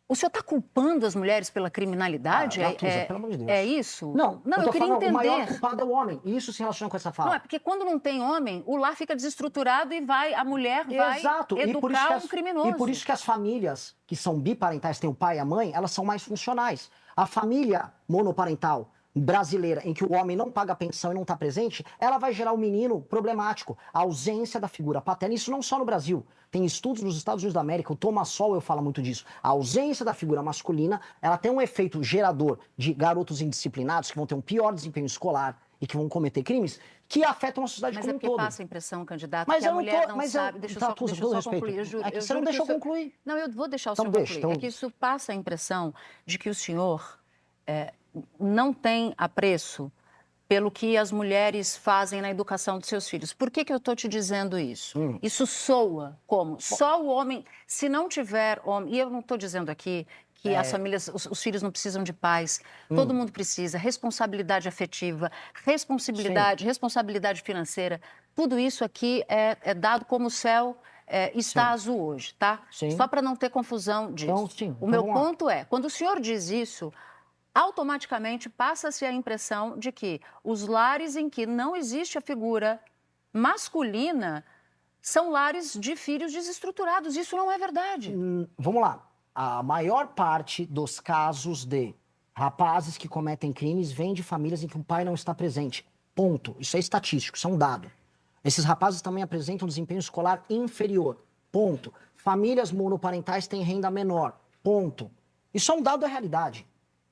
O senhor está culpando as mulheres pela criminalidade? Natuza, pelo amor de Deus. É isso? Não, eu queria entender. O maior culpado é o homem. E isso se relaciona com essa fala. Não, é porque quando não tem homem, o lar fica desestruturado e a mulher vai educar um criminoso. E por isso que as famílias que são biparentais, têm o pai e a mãe, elas são mais funcionais. A família monoparental brasileira, em que o homem não paga pensão e não está presente, ela vai gerar um menino problemático. A ausência da figura paterna, isso não só no Brasil. Tem estudos nos Estados Unidos da América, o Thomas Sowell fala muito disso. A ausência da figura masculina, ela tem um efeito gerador de garotos indisciplinados que vão ter um pior desempenho escolar e que vão cometer crimes que afetam a sociedade como um todo. Mas é porque passa a impressão, candidato, mas que a mulher não sabe... Deixa eu só concluir. Você não deixou concluir. Não, eu vou deixar o senhor concluir. É que isso passa a impressão de que o senhor não tem apreço pelo que as mulheres fazem na educação de seus filhos. Por que eu estou te dizendo isso? Isso soa como só o homem, se não tiver homem, e eu não estou dizendo aqui que as famílias, os filhos não precisam de pais, todo mundo precisa, responsabilidade afetiva, responsabilidade financeira, tudo isso aqui é dado como o céu está azul hoje, tá? Sim. Só para não ter confusão disso. O meu ponto é, quando o senhor diz isso, automaticamente passa-se a impressão de que os lares em que não existe a figura masculina são lares de filhos desestruturados. Isso não é verdade. Vamos lá. A maior parte dos casos de rapazes que cometem crimes vem de famílias em que o pai não está presente. Ponto. Isso é estatístico, isso é um dado. Esses rapazes também apresentam desempenho escolar inferior. Ponto. Famílias monoparentais têm renda menor. Ponto. Isso é um dado da realidade.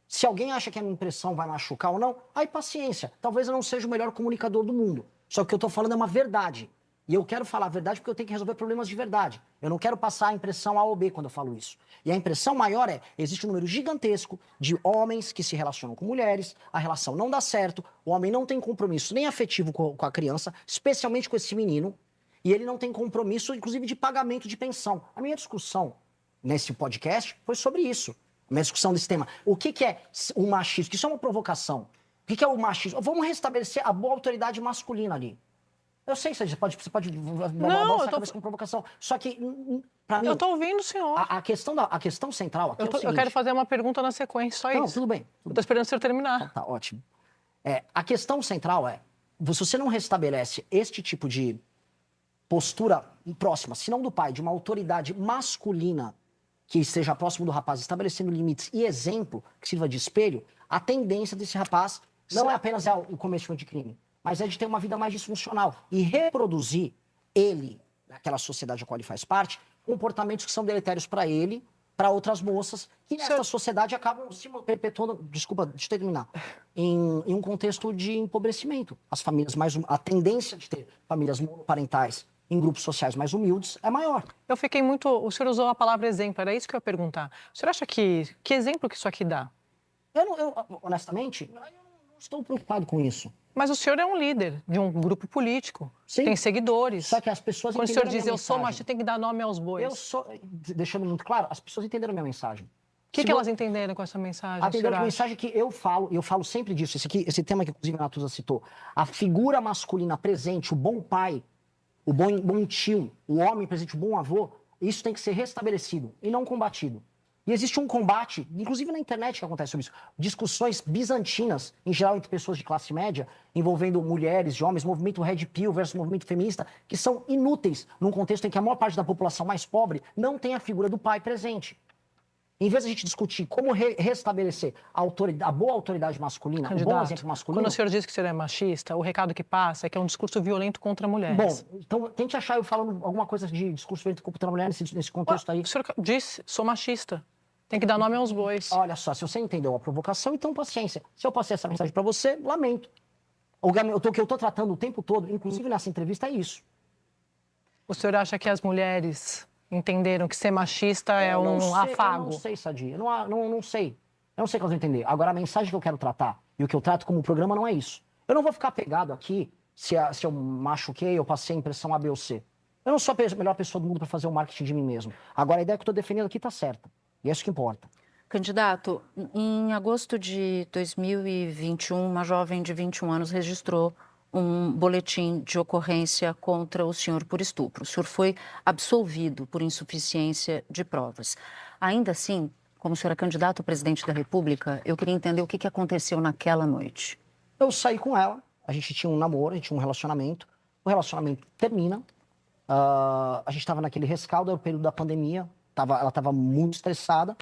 Se alguém acha que a minha impressão vai machucar ou não, aí paciência. Talvez eu não seja o melhor comunicador do mundo. Só que o que eu estou falando é uma verdade. E eu quero falar a verdade porque eu tenho que resolver problemas de verdade. Eu não quero passar a impressão A ou B quando eu falo isso. E a impressão maior existe um número gigantesco de homens que se relacionam com mulheres, a relação não dá certo, o homem não tem compromisso nem afetivo com a criança, especialmente com esse menino, e ele não tem compromisso, inclusive, de pagamento de pensão. A minha discussão nesse podcast foi sobre isso. Uma discussão desse tema. O que é o machismo? Isso é uma provocação. O que é o machismo? Vamos restabelecer a boa autoridade masculina ali. Eu sei que você pode não, eu tô com provocação. Só que, pra mim... Eu tô ouvindo o senhor. A questão central aqui é o seguinte... Eu quero fazer uma pergunta na sequência, só isso. Não, tudo bem. Eu tô esperando o senhor terminar. Tá ótimo. A questão central se você não restabelece este tipo de postura próxima, se não do pai, de uma autoridade masculina que esteja próximo do rapaz, estabelecendo limites e exemplo, que sirva de espelho, a tendência desse rapaz Não é apenas o cometimento de crime, mas é de ter uma vida mais disfuncional e reproduzir ele, naquela sociedade a qual ele faz parte, comportamentos que são deletérios para ele, para outras moças, que nessa sociedade acabam se perpetuando, desculpa, deixa eu terminar, em um contexto de empobrecimento. As famílias a tendência de ter famílias monoparentais em grupos sociais mais humildes é maior. Eu fiquei muito... O senhor usou a palavra exemplo, era isso que eu ia perguntar. O senhor acha que exemplo que isso aqui dá? Honestamente, eu não estou preocupado com isso. Mas o senhor é um líder de um grupo político, Sim. tem seguidores. Só que as pessoas Quando o senhor entenderam a diz minha eu sou mensagem. machista, tem que dar nome aos bois. Deixando muito claro, as pessoas entenderam a minha mensagem. O que elas entenderam com essa mensagem? Entenderam a mensagem que eu falo sempre disso, esse tema que inclusive a Natuza citou. A figura masculina presente, o bom pai, o bom tio, o homem presente, o bom avô, isso tem que ser restabelecido e não combatido. E existe um combate, inclusive na internet que acontece sobre isso, discussões bizantinas, em geral entre pessoas de classe média, envolvendo mulheres, homens, movimento Red Pill versus movimento feminista, que são inúteis num contexto em que a maior parte da população mais pobre não tem a figura do pai presente. Em vez de a gente discutir como restabelecer a boa autoridade masculina, o bom exemplo masculino... Quando o senhor diz que o senhor é machista, o recado que passa é que é um discurso violento contra mulheres. Bom, então tente achar eu falando alguma coisa de discurso violento contra a mulher nesse contexto aí. O senhor disse, sou machista. Tem que dar nome aos bois. Olha só, se você entendeu a provocação, então paciência. Se eu passei essa mensagem para você, lamento. O que eu estou tratando o tempo todo, inclusive nessa entrevista, é isso. O senhor acha que as mulheres entenderam que ser machista é um afago? Eu não sei, Sadi. Eu não sei. Eu não sei o que elas vão entender. Agora, a mensagem que eu quero tratar e o que eu trato como programa não é isso. Eu não vou ficar pegado aqui se eu machuquei, eu passei a impressão A, B ou C. Eu não sou a melhor pessoa do mundo para fazer o marketing de mim mesmo. Agora, a ideia que eu estou defendendo aqui está certa. E é isso que importa. Candidato, em agosto de 2021, uma jovem de 21 anos registrou um boletim de ocorrência contra o senhor por estupro. O senhor foi absolvido por insuficiência de provas. Ainda assim, como o senhor é candidato a presidente da República, eu queria entender o que aconteceu naquela noite. Eu saí com ela, a gente tinha um namoro, a gente tinha um relacionamento. O relacionamento termina, a gente estava naquele rescaldo, era o período da pandemia, ela estava muito estressada.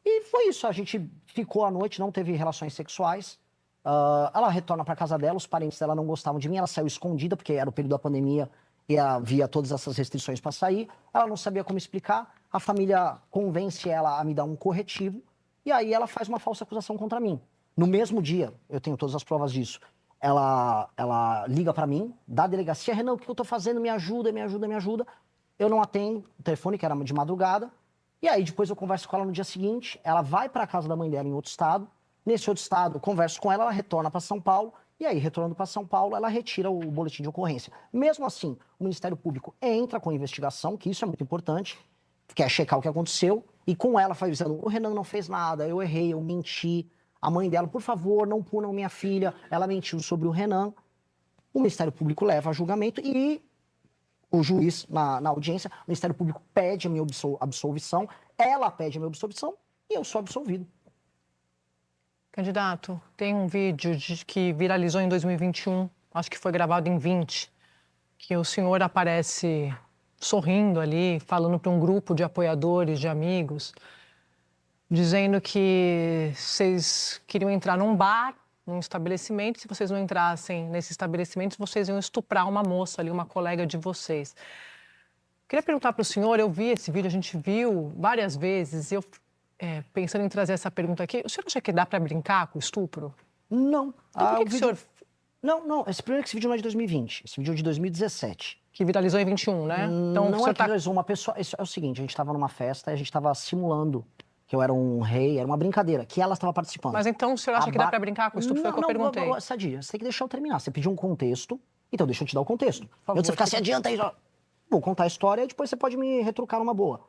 E foi isso, a gente ficou à noite, não teve relações sexuais. Ela retorna para casa dela, os parentes dela não gostavam de mim, ela saiu escondida, porque era o período da pandemia e havia todas essas restrições para sair. Ela não sabia como explicar, a família convence ela a me dar um corretivo, e aí ela faz uma falsa acusação contra mim. No mesmo dia, eu tenho todas as provas disso, ela liga para mim, da delegacia, Renan, o que eu tô fazendo? Me ajuda, me ajuda, me ajuda. Eu não atendo o telefone, que era de madrugada, e aí depois eu converso com ela no dia seguinte, ela vai para a casa da mãe dela em outro estado, nesse outro estado eu converso com ela retorna para São Paulo, e aí retornando para São Paulo ela retira o boletim de ocorrência. Mesmo assim, o Ministério Público entra com a investigação, que isso é muito importante, quer checar o que aconteceu, e com ela faz dizendo, o Renan não fez nada, eu errei, eu menti, a mãe dela, por favor, não punam minha filha, ela mentiu sobre o Renan. O Ministério Público leva a julgamento e o juiz, na audiência, o Ministério Público pede a minha absolvição, ela pede a minha absolvição e eu sou absolvido. Candidato, tem um vídeo que viralizou em 2021, acho que foi gravado em 20, que o senhor aparece sorrindo ali, falando para um grupo de apoiadores, de amigos, dizendo que vocês queriam entrar num bar, num estabelecimento, se vocês não entrassem nesse estabelecimento, vocês iam estuprar uma moça ali, uma colega de vocês. Queria perguntar para o senhor, eu vi esse vídeo, a gente viu várias vezes, eu pensando em trazer essa pergunta aqui, o senhor acha que dá para brincar com o estupro? Não. Então, por que o senhor... Não, esse vídeo não é de 2020, esse vídeo é de 2017. Que viralizou em 21, né? Então, não é que viralizou uma pessoa... Isso é o seguinte, a gente estava numa festa e a gente estava simulando que eu era um rei, era uma brincadeira, que ela estava participando. Mas então o senhor acha que dá para brincar com o estupro? Foi o que eu perguntei. Não, Sadia, você tem que deixar eu terminar. Você pediu um contexto, então deixa eu te dar o contexto. Antes você ficar assim, adianta aí, vou contar a história e depois você pode me retrucar numa boa.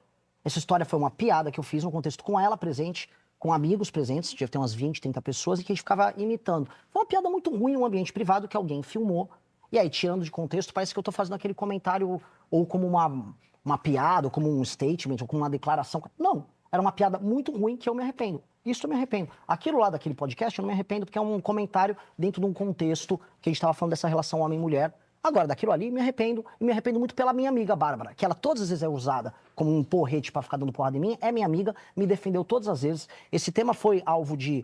Essa história foi uma piada que eu fiz no contexto com ela presente, com amigos presentes, devia ter umas 20, 30 pessoas, e que a gente ficava imitando. Foi uma piada muito ruim, um ambiente privado que alguém filmou, e aí, tirando de contexto, parece que eu tô fazendo aquele comentário ou como uma piada, ou como um statement, ou como uma declaração. Não, era uma piada muito ruim que eu me arrependo. Isso eu me arrependo. Aquilo lá daquele podcast eu não me arrependo porque é um comentário dentro de um contexto que a gente estava falando dessa relação homem-mulher. Agora, daquilo ali, me arrependo, e me arrependo muito pela minha amiga Bárbara, que ela todas as vezes é usada como um porrete para ficar dando porrada em mim, é minha amiga, me defendeu todas as vezes. Esse tema foi alvo de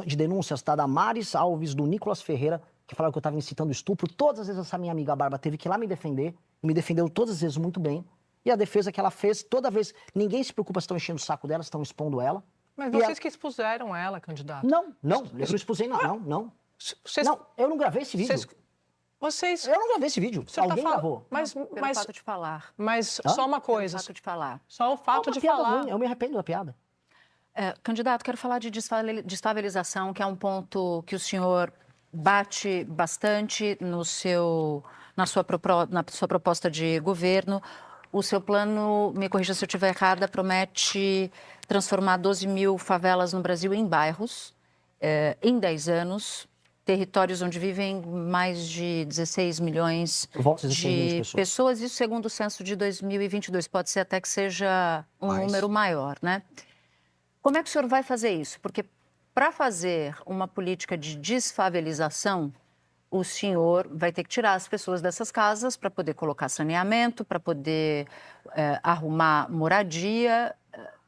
de denúncias da Damares Alves, do Nicolas Ferreira, que falaram que eu estava incitando estupro. Todas as vezes essa minha amiga Bárbara teve que ir lá me defender, e me defendeu todas as vezes muito bem. E a defesa que ela fez, toda vez, ninguém se preocupa se estão enchendo o saco dela, se estão expondo ela. Mas vocês que expuseram ela, candidato. Não, eu não expusei, não. Vocês... Não, eu não gravei esse vídeo. Vocês... Eu não gravei esse vídeo. Alguém gravou. Mas Pelo fato de falar. Mas só uma coisa. Pelo fato de falar. Só o fato de falar. Ruim, eu me arrependo da piada. Candidato, quero falar de desestabilização, que é um ponto que o senhor bate bastante na sua proposta de governo. O seu plano, me corrija se eu estiver errada, promete transformar 12 mil favelas no Brasil em bairros em 10 anos, territórios onde vivem mais de 16 milhões de pessoas. Isso segundo o censo de 2022. Pode ser até que seja um número maior, né? Como é que o senhor vai fazer isso? Porque para fazer uma política de desfavelização, o senhor vai ter que tirar as pessoas dessas casas para poder colocar saneamento, para poder arrumar moradia.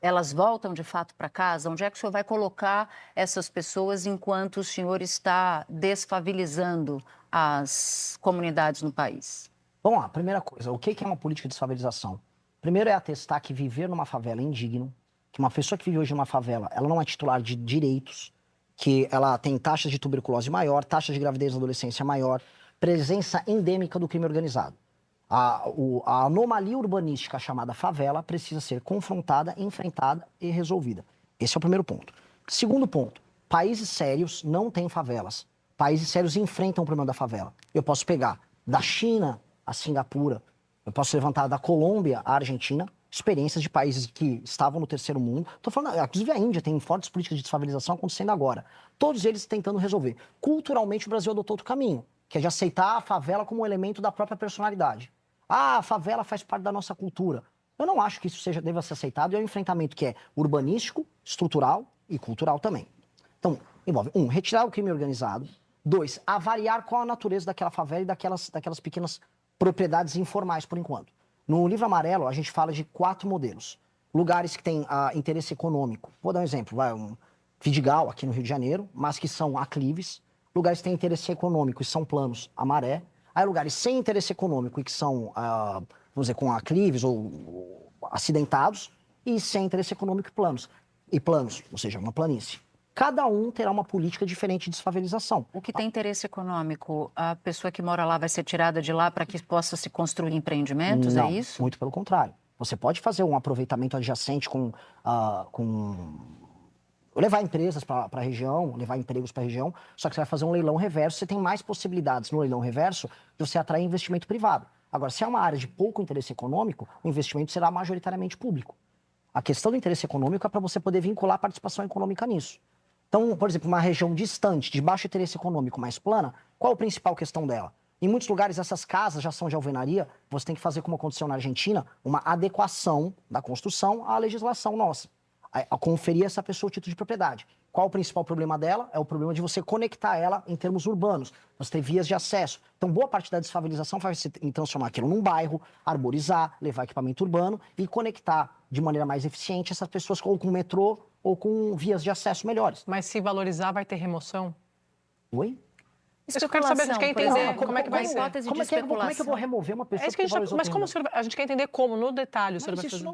Elas voltam de fato para casa? Onde é que o senhor vai colocar essas pessoas enquanto o senhor está desfavelizando as comunidades no país? Vamos lá, primeira coisa, o que é uma política de desfavelização? Primeiro é atestar que viver numa favela é indigno, que uma pessoa que vive hoje numa favela, ela não é titular de direitos, que ela tem taxas de tuberculose maior, taxa de gravidez na adolescência maior, presença endêmica do crime organizado. A anomalia urbanística chamada favela precisa ser confrontada, enfrentada e resolvida. Esse é o primeiro ponto. Segundo ponto, países sérios não têm favelas. Países sérios enfrentam o problema da favela. Eu posso pegar da China a Singapura, eu posso levantar da Colômbia à Argentina, experiências de países que estavam no terceiro mundo. Estou falando, inclusive a Índia tem fortes políticas de desfavelização acontecendo agora. Todos eles tentando resolver. Culturalmente o Brasil adotou outro caminho, que é de aceitar a favela como um elemento da própria personalidade. A favela faz parte da nossa cultura. Eu não acho que isso deva ser aceitado. É um enfrentamento que é urbanístico, estrutural e cultural também. Então, envolve, retirar o crime organizado. 2, avaliar qual a natureza daquela favela e daquelas pequenas propriedades informais, por enquanto. No livro amarelo, a gente fala de 4 modelos. Lugares que têm interesse econômico. Vou dar um exemplo. Vidigal, aqui no Rio de Janeiro, mas que são aclives. Lugares que têm interesse econômico e são planos, a maré. Aí lugares sem interesse econômico e que são, vamos dizer, com aclives ou acidentados, e sem interesse econômico e planos, ou seja, uma planície. Cada um terá uma política diferente de desfavelização. O que tem interesse econômico, a pessoa que mora lá vai ser tirada de lá para que possa se construir empreendimentos, Não, é isso? Muito pelo contrário. Você pode fazer um aproveitamento adjacente com levar empresas para a região, levar empregos para a região, só que você vai fazer um leilão reverso, você tem mais possibilidades no leilão reverso de você atrair investimento privado. Agora, se é uma área de pouco interesse econômico, o investimento será majoritariamente público. A questão do interesse econômico é para você poder vincular a participação econômica nisso. Então, por exemplo, uma região distante, de baixo interesse econômico, mais plana, qual a principal questão dela? Em muitos lugares, essas casas já são de alvenaria, você tem que fazer, como aconteceu na Argentina, uma adequação da construção à legislação nossa. A conferir a essa pessoa o título de propriedade. Qual o principal problema dela? É o problema de você conectar ela em termos urbanos. Você ter vias de acesso. Então, boa parte da desfavelização vai ser em transformar aquilo num bairro, arborizar, levar equipamento urbano e conectar de maneira mais eficiente essas pessoas ou com metrô ou com vias de acesso melhores. Mas se valorizar, vai ter remoção? Oi? Isso que eu quero saber, a gente quer entender como é que vai ser. Como é que eu vou remover uma pessoa que valorizou? Mas como a gente quer entender como, no detalhe, o senhor vai fazer?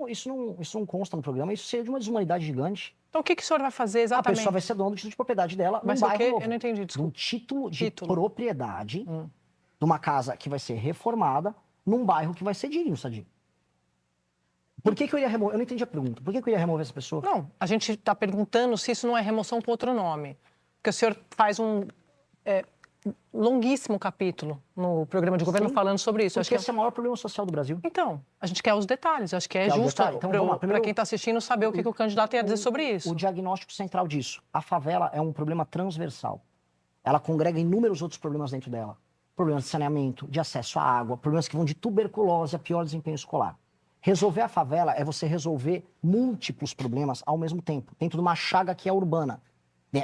Isso não consta no programa, isso seria de uma desumanidade gigante. Então o que o senhor vai fazer exatamente? A pessoa vai ser dona do título de propriedade dela num bairro novo. Eu não entendi, desculpa. Um título de propriedade de uma casa que vai ser reformada num bairro que vai ser digno, Sadi. Por que eu iria remover? Eu não entendi a pergunta. Por que eu iria remover essa pessoa? Não, a gente está perguntando se isso não é remoção com outro nome. Porque o senhor faz um longuíssimo capítulo no programa de governo falando sobre isso. Porque esse é o maior problema social do Brasil. Então, a gente quer os detalhes. Acho que é justo para quem está assistindo saber o que o candidato tem a dizer sobre isso. O diagnóstico central disso. A favela é um problema transversal. Ela congrega inúmeros outros problemas dentro dela. Problemas de saneamento, de acesso à água, problemas que vão de tuberculose a pior desempenho escolar. Resolver a favela é você resolver múltiplos problemas ao mesmo tempo, dentro de uma chaga que é urbana.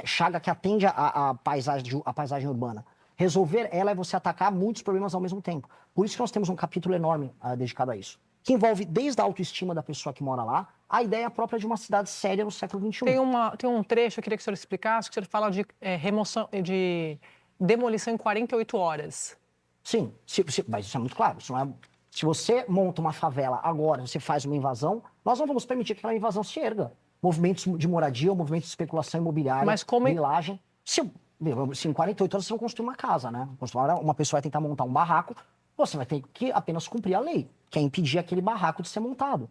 Chaga que atende a paisagem urbana. Resolver ela é você atacar muitos problemas ao mesmo tempo. Por isso que nós temos um capítulo enorme dedicado a isso. Que envolve desde a autoestima da pessoa que mora lá, a ideia própria de uma cidade séria no século XXI. Tem um trecho, eu queria que o senhor explicasse, que o senhor fala de remoção, de demolição em 48 horas. Sim, mas isso é muito claro. Isso não é... Se você monta uma favela agora, você faz uma invasão, nós não vamos permitir que aquela invasão se erga. Movimentos de moradia, ou movimentos de especulação imobiliária, Mas como... grilagem. Se em 48 horas você vai construir uma casa, né? Uma pessoa vai tentar montar um barraco, você vai ter que apenas cumprir a lei, que é impedir aquele barraco de ser montado.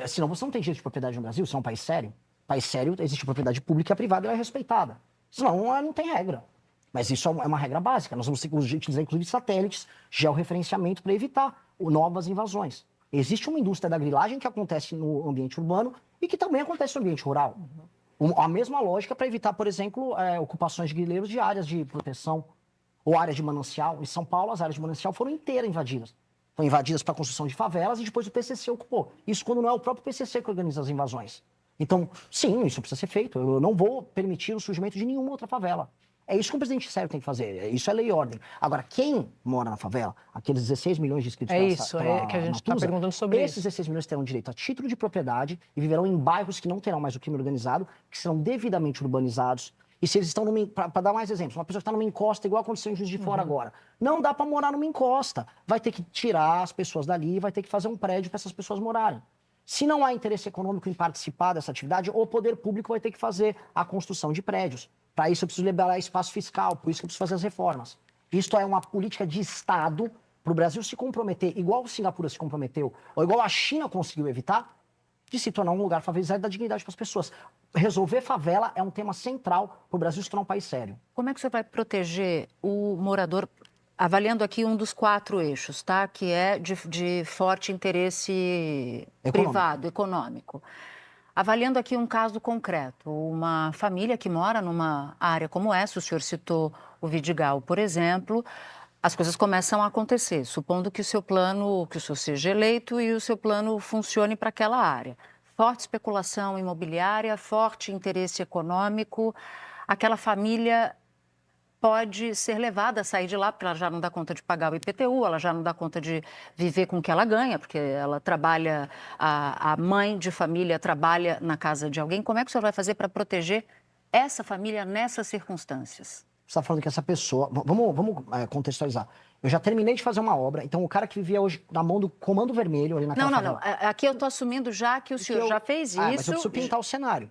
Senão você não tem direito de propriedade no Brasil, você é um país sério. País sério, existe propriedade pública e a privada ela é respeitada. Senão não tem regra. Mas isso é uma regra básica. Nós vamos ter que utilizar, inclusive, satélites, georreferenciamento para evitar novas invasões. Existe uma indústria da grilagem que acontece no ambiente urbano e que também acontece no ambiente rural. A mesma lógica para evitar, por exemplo, ocupações de grileiros de áreas de proteção ou áreas de manancial. Em São Paulo, as áreas de manancial foram inteiras invadidas. Foram invadidas para a construção de favelas e depois o PCC ocupou. Isso quando não é o próprio PCC que organiza as invasões. Então, sim, isso precisa ser feito. Eu não vou permitir o surgimento de nenhuma outra favela. É isso que um presidente sério tem que fazer. Isso é lei e ordem. Agora, quem mora na favela, aqueles 16 milhões de inscritos... Que a gente está perguntando sobre esses 16 milhões terão direito a título de propriedade e viverão em bairros que não terão mais o crime organizado, que serão devidamente urbanizados. E se eles estão para dar mais exemplos, uma pessoa que está numa encosta, igual aconteceu em Juiz de Fora agora, não dá para morar numa encosta. Vai ter que tirar as pessoas dali, vai ter que fazer um prédio para essas pessoas morarem. Se não há interesse econômico em participar dessa atividade, o poder público vai ter que fazer a construção de prédios. Para isso eu preciso liberar espaço fiscal, por isso que eu preciso fazer as reformas. Isto é uma política de Estado para o Brasil se comprometer, igual Singapura se comprometeu, ou igual a China conseguiu evitar, de se tornar um lugar favorizado e dar dignidade para as pessoas. Resolver favela é um tema central para o Brasil se tornar um país sério. Como é que você vai proteger o morador, avaliando aqui um dos 4 eixos, tá? Que é de forte interesse privado, econômico. Avaliando aqui um caso concreto, uma família que mora numa área como essa, o senhor citou o Vidigal, por exemplo, as coisas começam a acontecer, supondo que o seu plano, que o senhor seja eleito e o seu plano funcione para aquela área. Forte especulação imobiliária, forte interesse econômico, aquela família pode ser levada a sair de lá, porque ela já não dá conta de pagar o IPTU, ela já não dá conta de viver com o que ela ganha, porque ela trabalha, a mãe de família trabalha na casa de alguém. Como é que o senhor vai fazer para proteger essa família nessas circunstâncias? Você está falando que essa pessoa... Vamos contextualizar. Eu já terminei de fazer uma obra, então o cara que vivia hoje na mão do Comando Vermelho, ali naquela favela... Não. Aqui eu estou assumindo já que o senhor já fez isso... Mas eu preciso pintar o cenário.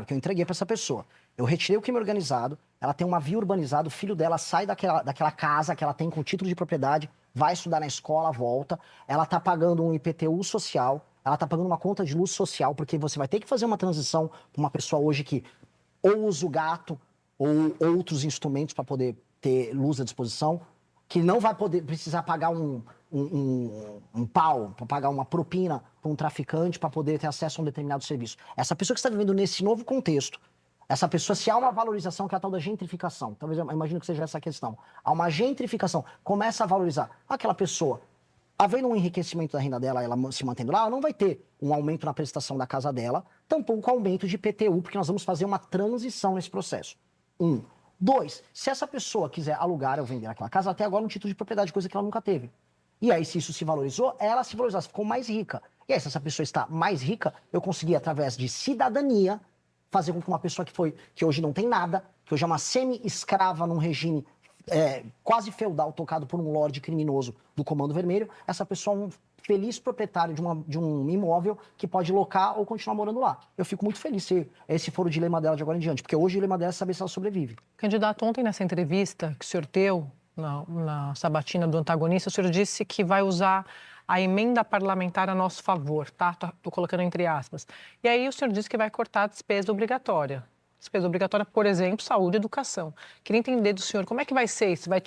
Que eu entreguei para essa pessoa. Eu retirei o crime organizado, ela tem uma via urbanizada, o filho dela sai daquela casa que ela tem com título de propriedade, vai estudar na escola, volta, ela está pagando um IPTU social, ela está pagando uma conta de luz social, porque você vai ter que fazer uma transição para uma pessoa hoje que ou usa o gato ou outros instrumentos para poder ter luz à disposição, que não vai poder precisar pagar um pau, para pagar uma propina para um traficante para poder ter acesso a um determinado serviço. Essa pessoa que está vivendo nesse novo contexto, essa pessoa, se há uma valorização, que é a tal da gentrificação, talvez eu imagino que seja essa a questão, há uma gentrificação, começa a valorizar aquela pessoa, havendo um enriquecimento da renda dela, ela se mantendo lá, ela não vai ter um aumento na prestação da casa dela, tampouco aumento de IPTU, porque nós vamos fazer uma transição nesse processo. 1. 2. Se essa pessoa quiser alugar ou vender aquela casa, até agora um título de propriedade, coisa que ela nunca teve. E aí, se isso se valorizou, ela se valorizou, ficou mais rica. E aí, se essa pessoa está mais rica, eu consegui, através de cidadania, fazer com que uma pessoa que hoje não tem nada, que hoje é uma semi-escrava num regime quase feudal, tocado por um lorde criminoso do Comando Vermelho, essa pessoa é um feliz proprietário de um imóvel que pode locar ou continuar morando lá. Eu fico muito feliz se esse for o dilema dela de agora em diante, porque hoje o dilema dela é saber se ela sobrevive. Candidato, ontem nessa entrevista que o senhor deu na sabatina do antagonista, o senhor disse que vai usar a emenda parlamentar a nosso favor, tá? Estou colocando entre aspas. E aí o senhor disse que vai cortar a despesa obrigatória. Despesa obrigatória, por exemplo, saúde e educação. Queria entender do senhor, como é que vai ser isso? Vai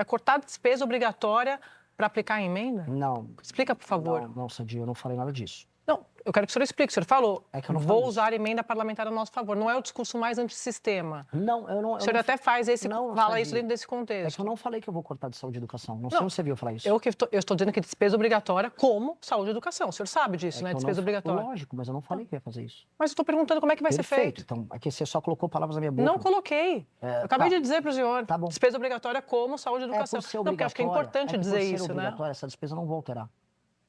cortar a despesa obrigatória para aplicar a emenda? Não. Explica, por favor. Não, Sadia, eu não falei nada disso. Não, eu quero que o senhor explique. O senhor falou, que eu não vou usar a emenda parlamentar a nosso favor. Não é o discurso mais antissistema. Não, eu não... O senhor até faz fala isso dentro desse contexto. É que eu não falei que eu vou cortar de saúde e educação. Não sei se você viu falar isso. Eu estou dizendo que despesa obrigatória como saúde e educação. O senhor sabe disso, né? Despesa obrigatória. Lógico, mas eu não falei que ia fazer isso. Mas eu estou perguntando como é que vai ser feito. Então, aqui você só colocou palavras na minha boca. Não coloquei. Eu acabei de dizer para o senhor. Tá bom. Despesa obrigatória como saúde e educação. Por ser não, porque eu acho que é importante dizer isso, né? Essa despesa não vou alterar.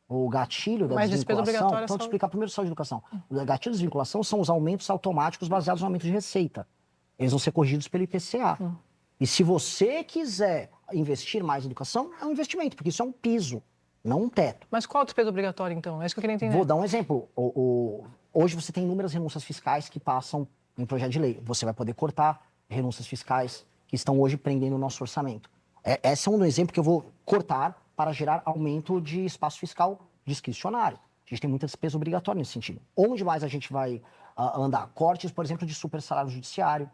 O gatilho da Mas despesa desvinculação... obrigatória é Então, só- te explicar primeiro só de educação. O gatilho de desvinculação são os aumentos automáticos baseados no aumento de receita. Eles vão ser corrigidos pelo IPCA. E se você quiser investir mais em educação, é um investimento, porque isso é um piso, não um teto. Mas qual a despesa obrigatória, então? É isso que eu queria entender. Vou dar um exemplo. Hoje você tem inúmeras renúncias fiscais que passam em projeto de lei. Você vai poder cortar renúncias fiscais que estão hoje prendendo o nosso orçamento. Esse é um exemplo que eu vou cortar para gerar aumento de espaço fiscal discricionário. A gente tem muita despesa obrigatória nesse sentido. Onde mais a gente vai andar? Cortes, por exemplo, de super salário judiciário,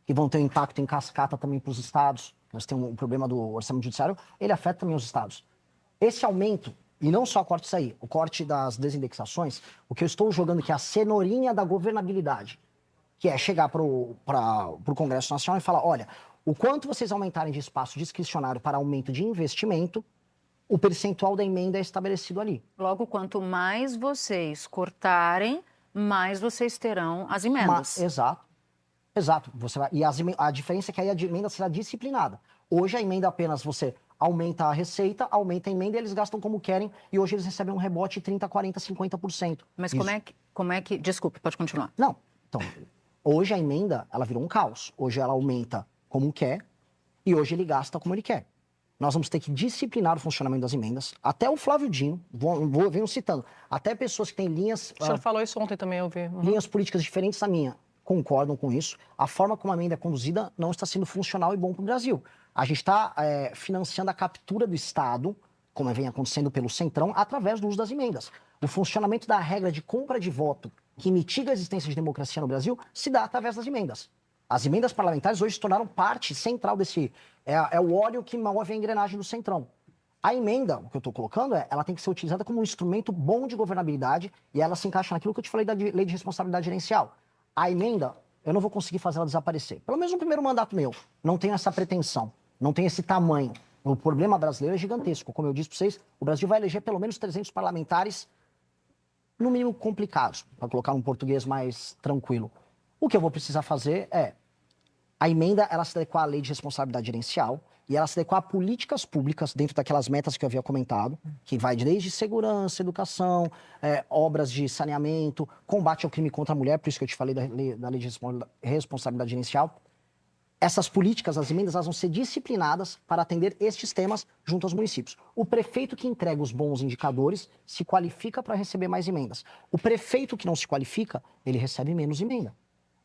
que vão ter um impacto em cascata também para os estados. Nós temos um problema do orçamento judiciário, ele afeta também os estados. Esse aumento, e não só corte isso aí, o corte das desindexações, o que eu estou jogando aqui é a cenourinha da governabilidade, que é chegar para o Congresso Nacional e falar, olha, o quanto vocês aumentarem de espaço discricionário para aumento de investimento, o percentual da emenda é estabelecido ali. Logo, quanto mais vocês cortarem, mais vocês terão as emendas. Exato. Exato. A diferença é que aí a emenda será disciplinada. Hoje a emenda apenas você aumenta a receita, aumenta a emenda e eles gastam como querem. E hoje eles recebem um rebote de 30%, 40%, 50%. Mas Isso. como é que... Desculpe, pode continuar. Não. Então, hoje a emenda, ela virou um caos. Hoje ela aumenta como quer e hoje ele gasta como ele quer. Nós vamos ter que disciplinar o funcionamento das emendas. Até o Flávio Dino, venho citando, até pessoas que têm linhas... O senhor falou isso ontem também, eu vi. linhas políticas diferentes da minha concordam com isso. A forma como a emenda é conduzida não está sendo funcional e bom para o Brasil. A gente está financiando a captura do Estado, como vem acontecendo pelo Centrão, através do uso das emendas. O funcionamento da regra de compra de voto, que mitiga a existência de democracia no Brasil, se dá através das emendas. As emendas parlamentares hoje se tornaram parte central desse... É o óleo que move a engrenagem do Centrão. A emenda, o que eu estou colocando, ela tem que ser utilizada como um instrumento bom de governabilidade e ela se encaixa naquilo que eu te falei da lei de responsabilidade gerencial. A emenda, eu não vou conseguir fazer ela desaparecer. Pelo menos no primeiro mandato meu. Não tenho essa pretensão. Não tenho esse tamanho. O problema brasileiro é gigantesco. Como eu disse para vocês, o Brasil vai eleger pelo menos 300 parlamentares, no mínimo complicados, para colocar um português mais tranquilo. O que eu vou precisar fazer é a emenda, ela se adequar à lei de responsabilidade gerencial e ela se adequar a políticas públicas dentro daquelas metas que eu havia comentado, que vai desde segurança, educação, obras de saneamento, combate ao crime contra a mulher, por isso que eu te falei da lei de responsabilidade gerencial. Essas políticas, as emendas, elas vão ser disciplinadas para atender estes temas junto aos municípios. O prefeito que entrega os bons indicadores se qualifica para receber mais emendas. O prefeito que não se qualifica, ele recebe menos emenda.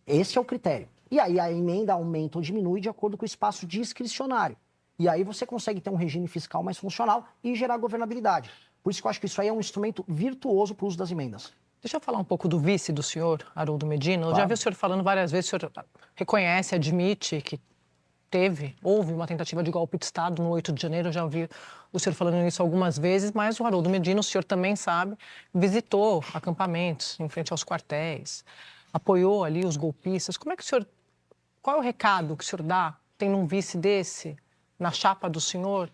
Esse é o critério. E aí a emenda aumenta ou diminui de acordo com o espaço discricionário. E aí você consegue ter um regime fiscal mais funcional e gerar governabilidade. Por isso que eu acho que isso aí é um instrumento virtuoso para o uso das emendas. Deixa eu falar um pouco do vice do senhor, Haroldo Medina. Eu já vi o senhor falando várias vezes, o senhor reconhece, admite que houve uma tentativa de golpe de Estado no 8 de janeiro, eu já ouvi o senhor falando isso algumas vezes, mas o Haroldo Medina, o senhor também sabe, visitou acampamentos em frente aos quartéis, apoiou ali os golpistas. Qual é o recado que o senhor dá, tendo um vice desse, na chapa do senhor,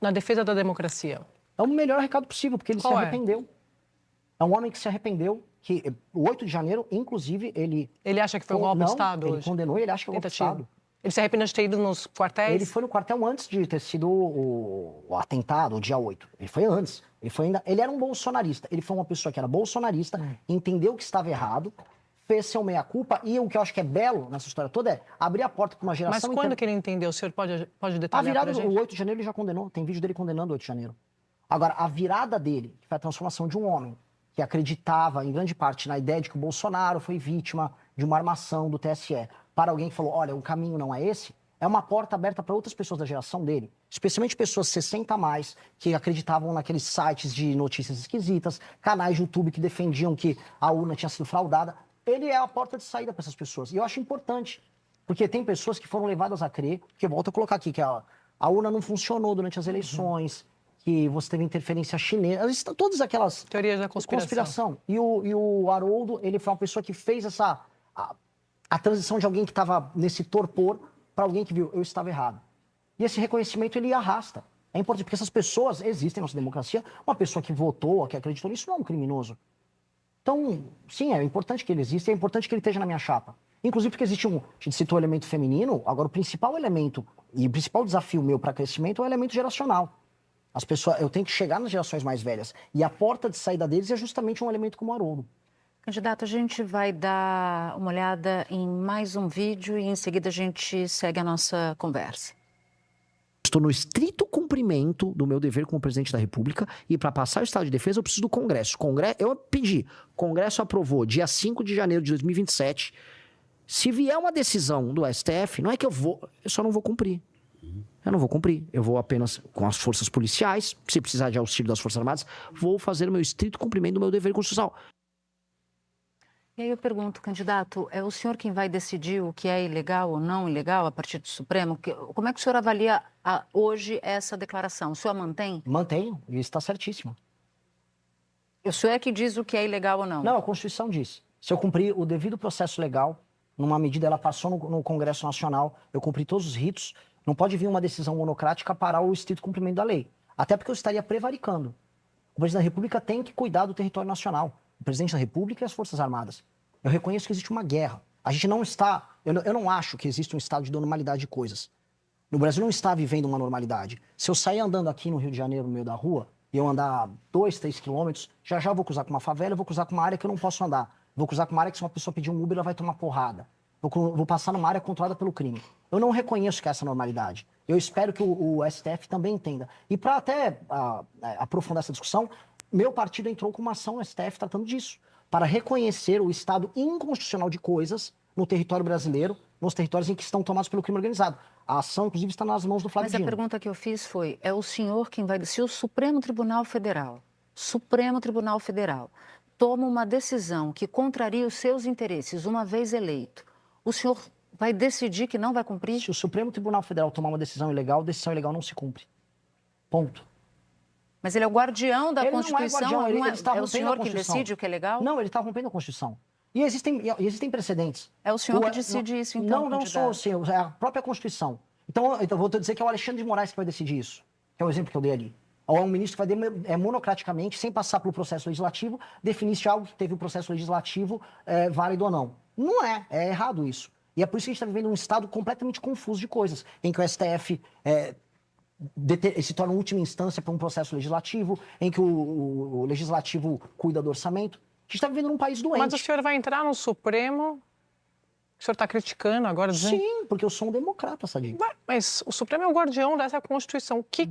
na defesa da democracia? É o melhor recado possível, porque ele Qual se arrependeu. É um homem que se arrependeu, que o 8 de janeiro, inclusive, ele... Ele acha que foi um golpe de Estado ele hoje? condenou, ele acha que é um golpe de Estado. Ele se arrepende de ter ido nos quartéis? Ele foi no quartel antes de ter sido o atentado, o dia 8. Ele foi antes. Ele era um bolsonarista. Ele foi uma pessoa que era bolsonarista, entendeu que estava errado, fez seu meia-culpa, e o que eu acho que é belo nessa história toda é abrir a porta para uma geração... Mas quando que ele entendeu? O senhor pode detalhar A virada pra gente? do 8 de janeiro ele já condenou. Tem vídeo dele condenando o 8 de janeiro. Agora, a virada dele, que foi a transformação de um homem que acreditava, em grande parte, na ideia de que o Bolsonaro foi vítima de uma armação do TSE, para alguém que falou, olha, o caminho não é esse, é uma porta aberta para outras pessoas da geração dele, especialmente pessoas 60 a mais, que acreditavam naqueles sites de notícias esquisitas, canais de YouTube que defendiam que a urna tinha sido fraudada. Ele é a porta de saída para essas pessoas. E eu acho importante, porque tem pessoas que foram levadas a crer, que eu volto a colocar aqui, que a urna não funcionou durante as eleições, que você teve interferência chinesa, todas aquelas... Teorias da conspiração. E o Haroldo, ele foi uma pessoa que fez a transição de alguém que estava nesse torpor para alguém que viu, eu estava errado. E esse reconhecimento, ele arrasta. É importante, porque essas pessoas existem na nossa democracia. Uma pessoa que votou, que acreditou nisso, não é um criminoso. Então, sim, é importante que ele exista, é importante que ele esteja na minha chapa. Inclusive porque existe a gente citou o elemento feminino, agora o principal elemento e o principal desafio meu para crescimento é o elemento geracional. As pessoas, eu tenho que chegar nas gerações mais velhas. E a porta de saída deles é justamente um elemento como o Haroldo. Candidato, a gente vai dar uma olhada em mais um vídeo e em seguida a gente segue a nossa conversa. Estou no estrito cumprimento do meu dever como presidente da República e para passar o estado de defesa eu preciso do Congresso. Eu pedi, o Congresso aprovou dia 5 de janeiro de 2027. Se vier uma decisão do STF, não é que eu só não vou cumprir. Eu não vou cumprir. Eu vou apenas com as forças policiais, se precisar de auxílio das Forças Armadas, vou fazer o meu estrito cumprimento do meu dever constitucional. E aí eu pergunto, candidato, é o senhor quem vai decidir o que é ilegal ou não ilegal a partir do Supremo? Como é que o senhor avalia hoje essa declaração? O senhor a mantém? Mantenho, e isso está certíssimo. O senhor é que diz o que é ilegal ou não? Não, a Constituição diz. Se eu cumprir o devido processo legal, numa medida ela passou no Congresso Nacional, eu cumpri todos os ritos, não pode vir uma decisão monocrática parar o estrito cumprimento da lei. Até porque eu estaria prevaricando. O presidente da República tem que cuidar do território nacional. O presidente da República e as Forças Armadas. Eu reconheço que existe uma guerra. A gente não está... Eu não acho que existe um estado de normalidade de coisas. No Brasil não está vivendo uma normalidade. Se eu sair andando aqui no Rio de Janeiro, no meio da rua, e eu andar 2, 3 quilômetros, já eu vou cruzar com uma favela, eu vou cruzar com uma área que eu não posso andar. Vou cruzar com uma área que se uma pessoa pedir um Uber, ela vai tomar porrada. Vou passar numa área controlada pelo crime. Eu não reconheço que é essa normalidade. Eu espero que o STF também entenda. E para até aprofundar essa discussão, meu partido entrou com uma ação no STF tratando disso, para reconhecer o estado inconstitucional de coisas no território brasileiro, nos territórios em que estão tomados pelo crime organizado. A ação, inclusive, está nas mãos do Flávio Dino. Mas a pergunta que eu fiz foi, é o senhor quem vai... Se o Supremo Tribunal Federal toma uma decisão que contraria os seus interesses, uma vez eleito, o senhor vai decidir que não vai cumprir? Se o Supremo Tribunal Federal tomar uma decisão ilegal não se cumpre. Ponto. Mas ele é o guardião da ele Constituição, não é guardião, ele está é o senhor que decide o que é legal? Não, ele está rompendo a Constituição. E existem precedentes. É o senhor que decide isso, então, não sou eu, é a própria Constituição. Então vou dizer que é o Alexandre de Moraes que vai decidir isso, que é o exemplo que eu dei ali. Ou é um ministro que vai monocraticamente, sem passar pelo processo legislativo, definir se algo que teve o processo legislativo válido ou não. Não é errado isso. E é por isso que a gente está vivendo um estado completamente confuso de coisas, em que o STF se torna última instância para um processo legislativo, em que o legislativo cuida do orçamento. A gente está vivendo num país doente. Mas o senhor vai entrar no Supremo? O senhor está criticando agora? Dizendo... Sim, porque eu sou um democrata, Sadia. Mas o Supremo é o guardião dessa Constituição. O que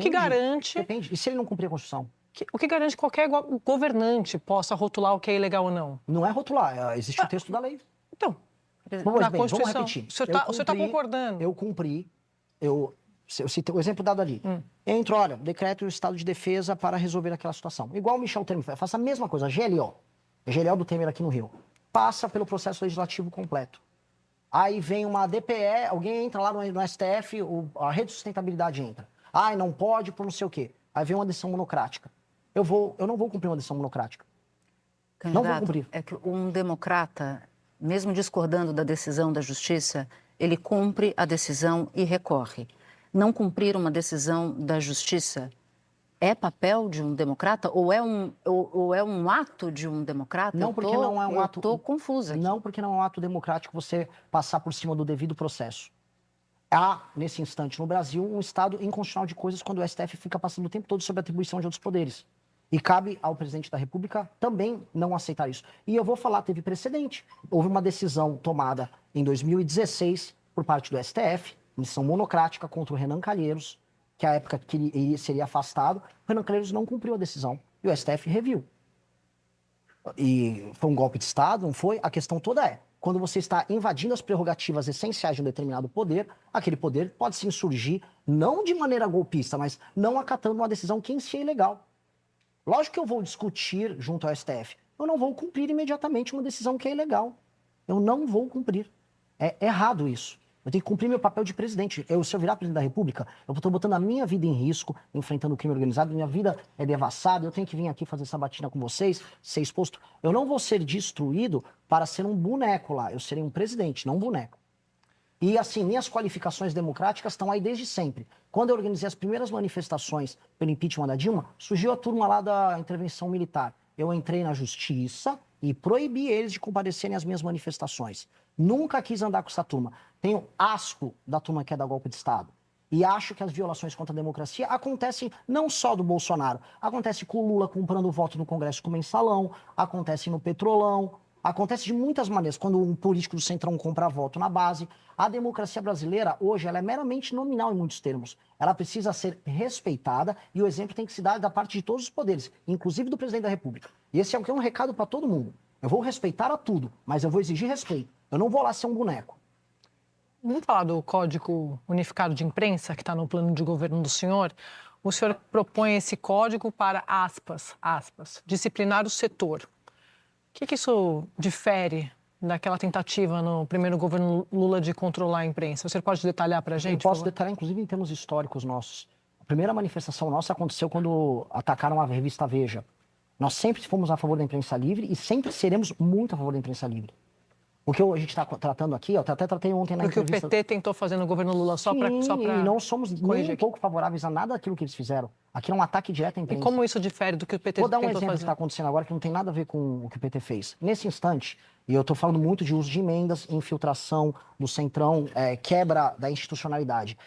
garante... Depende. E se ele não cumprir a Constituição? O que garante que qualquer governante possa rotular o que é ilegal ou não? Não é rotular, existe o texto da lei. Então, na Constituição, vamos repetir. O senhor está concordando? Eu cumpri, eu citei o exemplo dado ali. Entro, olha, decreto o estado de defesa para resolver aquela situação. Igual o Michel Temer faz, faça a mesma coisa, a GLO do Temer aqui no Rio. Passa pelo processo legislativo completo. Aí vem uma DPE, alguém entra lá no STF, a rede de sustentabilidade entra. Não pode por não sei o quê. Aí vem uma decisão monocrática. Eu não vou cumprir uma decisão monocrática. Candidato, não vou cumprir. É que um democrata, mesmo discordando da decisão da justiça, ele cumpre a decisão e recorre. Não cumprir uma decisão da justiça é papel de um democrata ou é um ato de um democrata? Não, porque não é um ato... Estou confusa aqui. Não, porque não é um ato democrático você passar por cima do devido processo. Há, nesse instante, no Brasil, um estado inconstitucional de coisas quando o STF fica passando o tempo todo sobre a atribuição de outros poderes. E cabe ao presidente da República também não aceitar isso. E eu vou falar, teve precedente. Houve uma decisão tomada em 2016 por parte do STF, decisão monocrática contra o Renan Calheiros, que à época que ele seria afastado, o Renan Calheiros não cumpriu a decisão e o STF reviu. E foi um golpe de Estado, não foi? A questão toda é, quando você está invadindo as prerrogativas essenciais de um determinado poder, aquele poder pode se insurgir, não de maneira golpista, mas não acatando uma decisão que em si é ilegal. Lógico que eu vou discutir junto ao STF. Eu não vou cumprir imediatamente uma decisão que é ilegal. Eu não vou cumprir. É errado isso. Eu tenho que cumprir meu papel de presidente. Se eu virar presidente da República, eu estou botando a minha vida em risco, enfrentando o crime organizado, minha vida é devassada, eu tenho que vir aqui fazer sabatina com vocês, ser exposto. Eu não vou ser destruído para ser um boneco lá. Eu serei um presidente, não um boneco. E assim, minhas qualificações democráticas estão aí desde sempre. Quando eu organizei as primeiras manifestações pelo impeachment da Dilma, surgiu a turma lá da intervenção militar. Eu entrei na justiça e proibi eles de comparecerem às minhas manifestações. Nunca quis andar com essa turma. Tenho asco da turma que é da golpe de Estado. E acho que as violações contra a democracia acontecem não só do Bolsonaro. Acontece com o Lula comprando voto no Congresso com mensalão, acontece no Petrolão, acontece de muitas maneiras. Quando um político do Centrão compra voto na base. A democracia brasileira, hoje, ela é meramente nominal em muitos termos. Ela precisa ser respeitada e o exemplo tem que se dar da parte de todos os poderes, inclusive do presidente da República. E esse é um recado para todo mundo. Eu vou respeitar a tudo, mas eu vou exigir respeito. Eu não vou lá ser um boneco. Vamos falar do Código Unificado de Imprensa, que está no plano de governo do senhor. O senhor propõe esse código para, aspas, disciplinar o setor. O que isso difere daquela tentativa no primeiro governo Lula de controlar a imprensa? O senhor pode detalhar para a gente? Eu posso detalhar, inclusive, em termos históricos nossos. A primeira manifestação nossa aconteceu quando atacaram a revista Veja. Nós sempre fomos a favor da imprensa livre e sempre seremos muito a favor da imprensa livre. O que a gente está tratando aqui, eu até tratei ontem na entrevista... Porque o PT tentou fazer no governo Lula só para e não somos nem um pouco favoráveis a nada daquilo que eles fizeram. Aqui é um ataque direto à imprensa. E como isso difere do que o PT tentou fazer? Vou dar um exemplo que está acontecendo agora que não tem nada a ver com o que o PT fez. Nesse instante, e eu estou falando muito de uso de emendas, infiltração do Centrão, quebra da institucionalidade.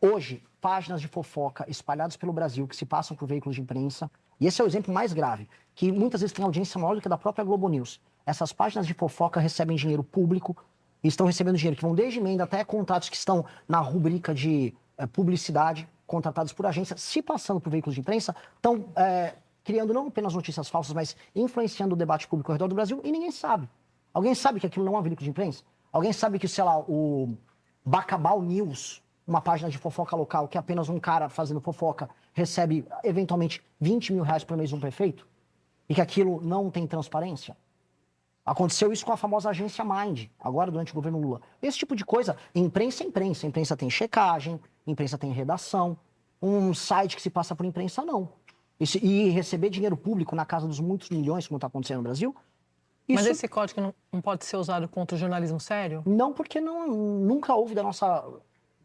Hoje, páginas de fofoca espalhadas pelo Brasil que se passam por veículos de imprensa, e esse é o exemplo mais grave, que muitas vezes tem audiência maior do que a da própria Globo News. Essas páginas de fofoca recebem dinheiro público e estão recebendo dinheiro que vão desde emenda até contratos que estão na rubrica de publicidade, contratados por agência, se passando por veículos de imprensa, estão criando não apenas notícias falsas, mas influenciando o debate público ao redor do Brasil e ninguém sabe. Alguém sabe que aquilo não é um veículo de imprensa? Alguém sabe que, sei lá, o Bacabal News, uma página de fofoca local, que é apenas um cara fazendo fofoca, recebe eventualmente R$20 mil por mês de um prefeito? E que aquilo não tem transparência? Aconteceu isso com a famosa agência Mind, agora durante o governo Lula. Esse tipo de coisa, imprensa é imprensa. Imprensa tem checagem, imprensa tem redação. Um site que se passa por imprensa, não. E receber dinheiro público na casa dos muitos milhões, como está acontecendo no Brasil... Mas esse código não pode ser usado contra o jornalismo sério? Não, porque nunca houve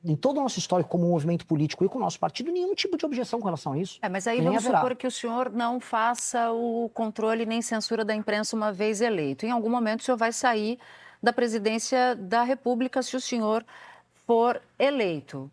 em todo o nosso histórico como movimento político e com o nosso partido, nenhum tipo de objeção com relação a isso. Mas aí vamos supor que o senhor não faça o controle nem censura da imprensa uma vez eleito. Em algum momento o senhor vai sair da presidência da República se o senhor for eleito.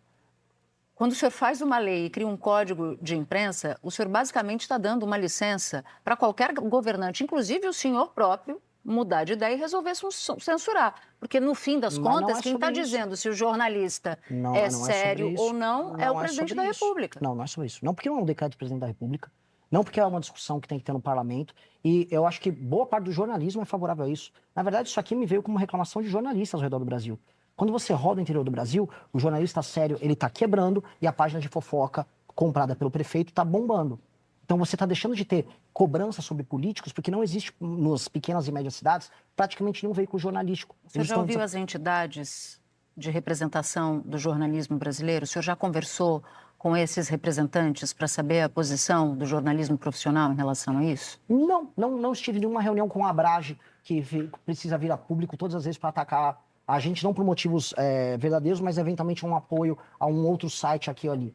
Quando o senhor faz uma lei e cria um código de imprensa, o senhor basicamente está dando uma licença para qualquer governante, inclusive o senhor próprio, mudar de ideia e resolver censurar. Porque, no fim das contas, quem está dizendo se o jornalista é sério ou não é o presidente da República. Não é sobre isso. Não porque não é um decreto do presidente da República, não porque é uma discussão que tem que ter no parlamento, e eu acho que boa parte do jornalismo é favorável a isso. Na verdade, isso aqui me veio como reclamação de jornalistas ao redor do Brasil. Quando você roda o interior do Brasil, o jornalista sério, ele está quebrando e a página de fofoca comprada pelo prefeito está bombando. Então você está deixando de ter cobrança sobre políticos, porque não existe nas pequenas e médias cidades praticamente nenhum veículo jornalístico. Você já ouviu as entidades de representação do jornalismo brasileiro? O senhor já conversou com esses representantes para saber a posição do jornalismo profissional em relação a isso? Não estive em nenhuma reunião com a Abrage, que precisa vir a público todas as vezes para atacar a gente, não por motivos verdadeiros, mas eventualmente um apoio a um outro site aqui ou ali.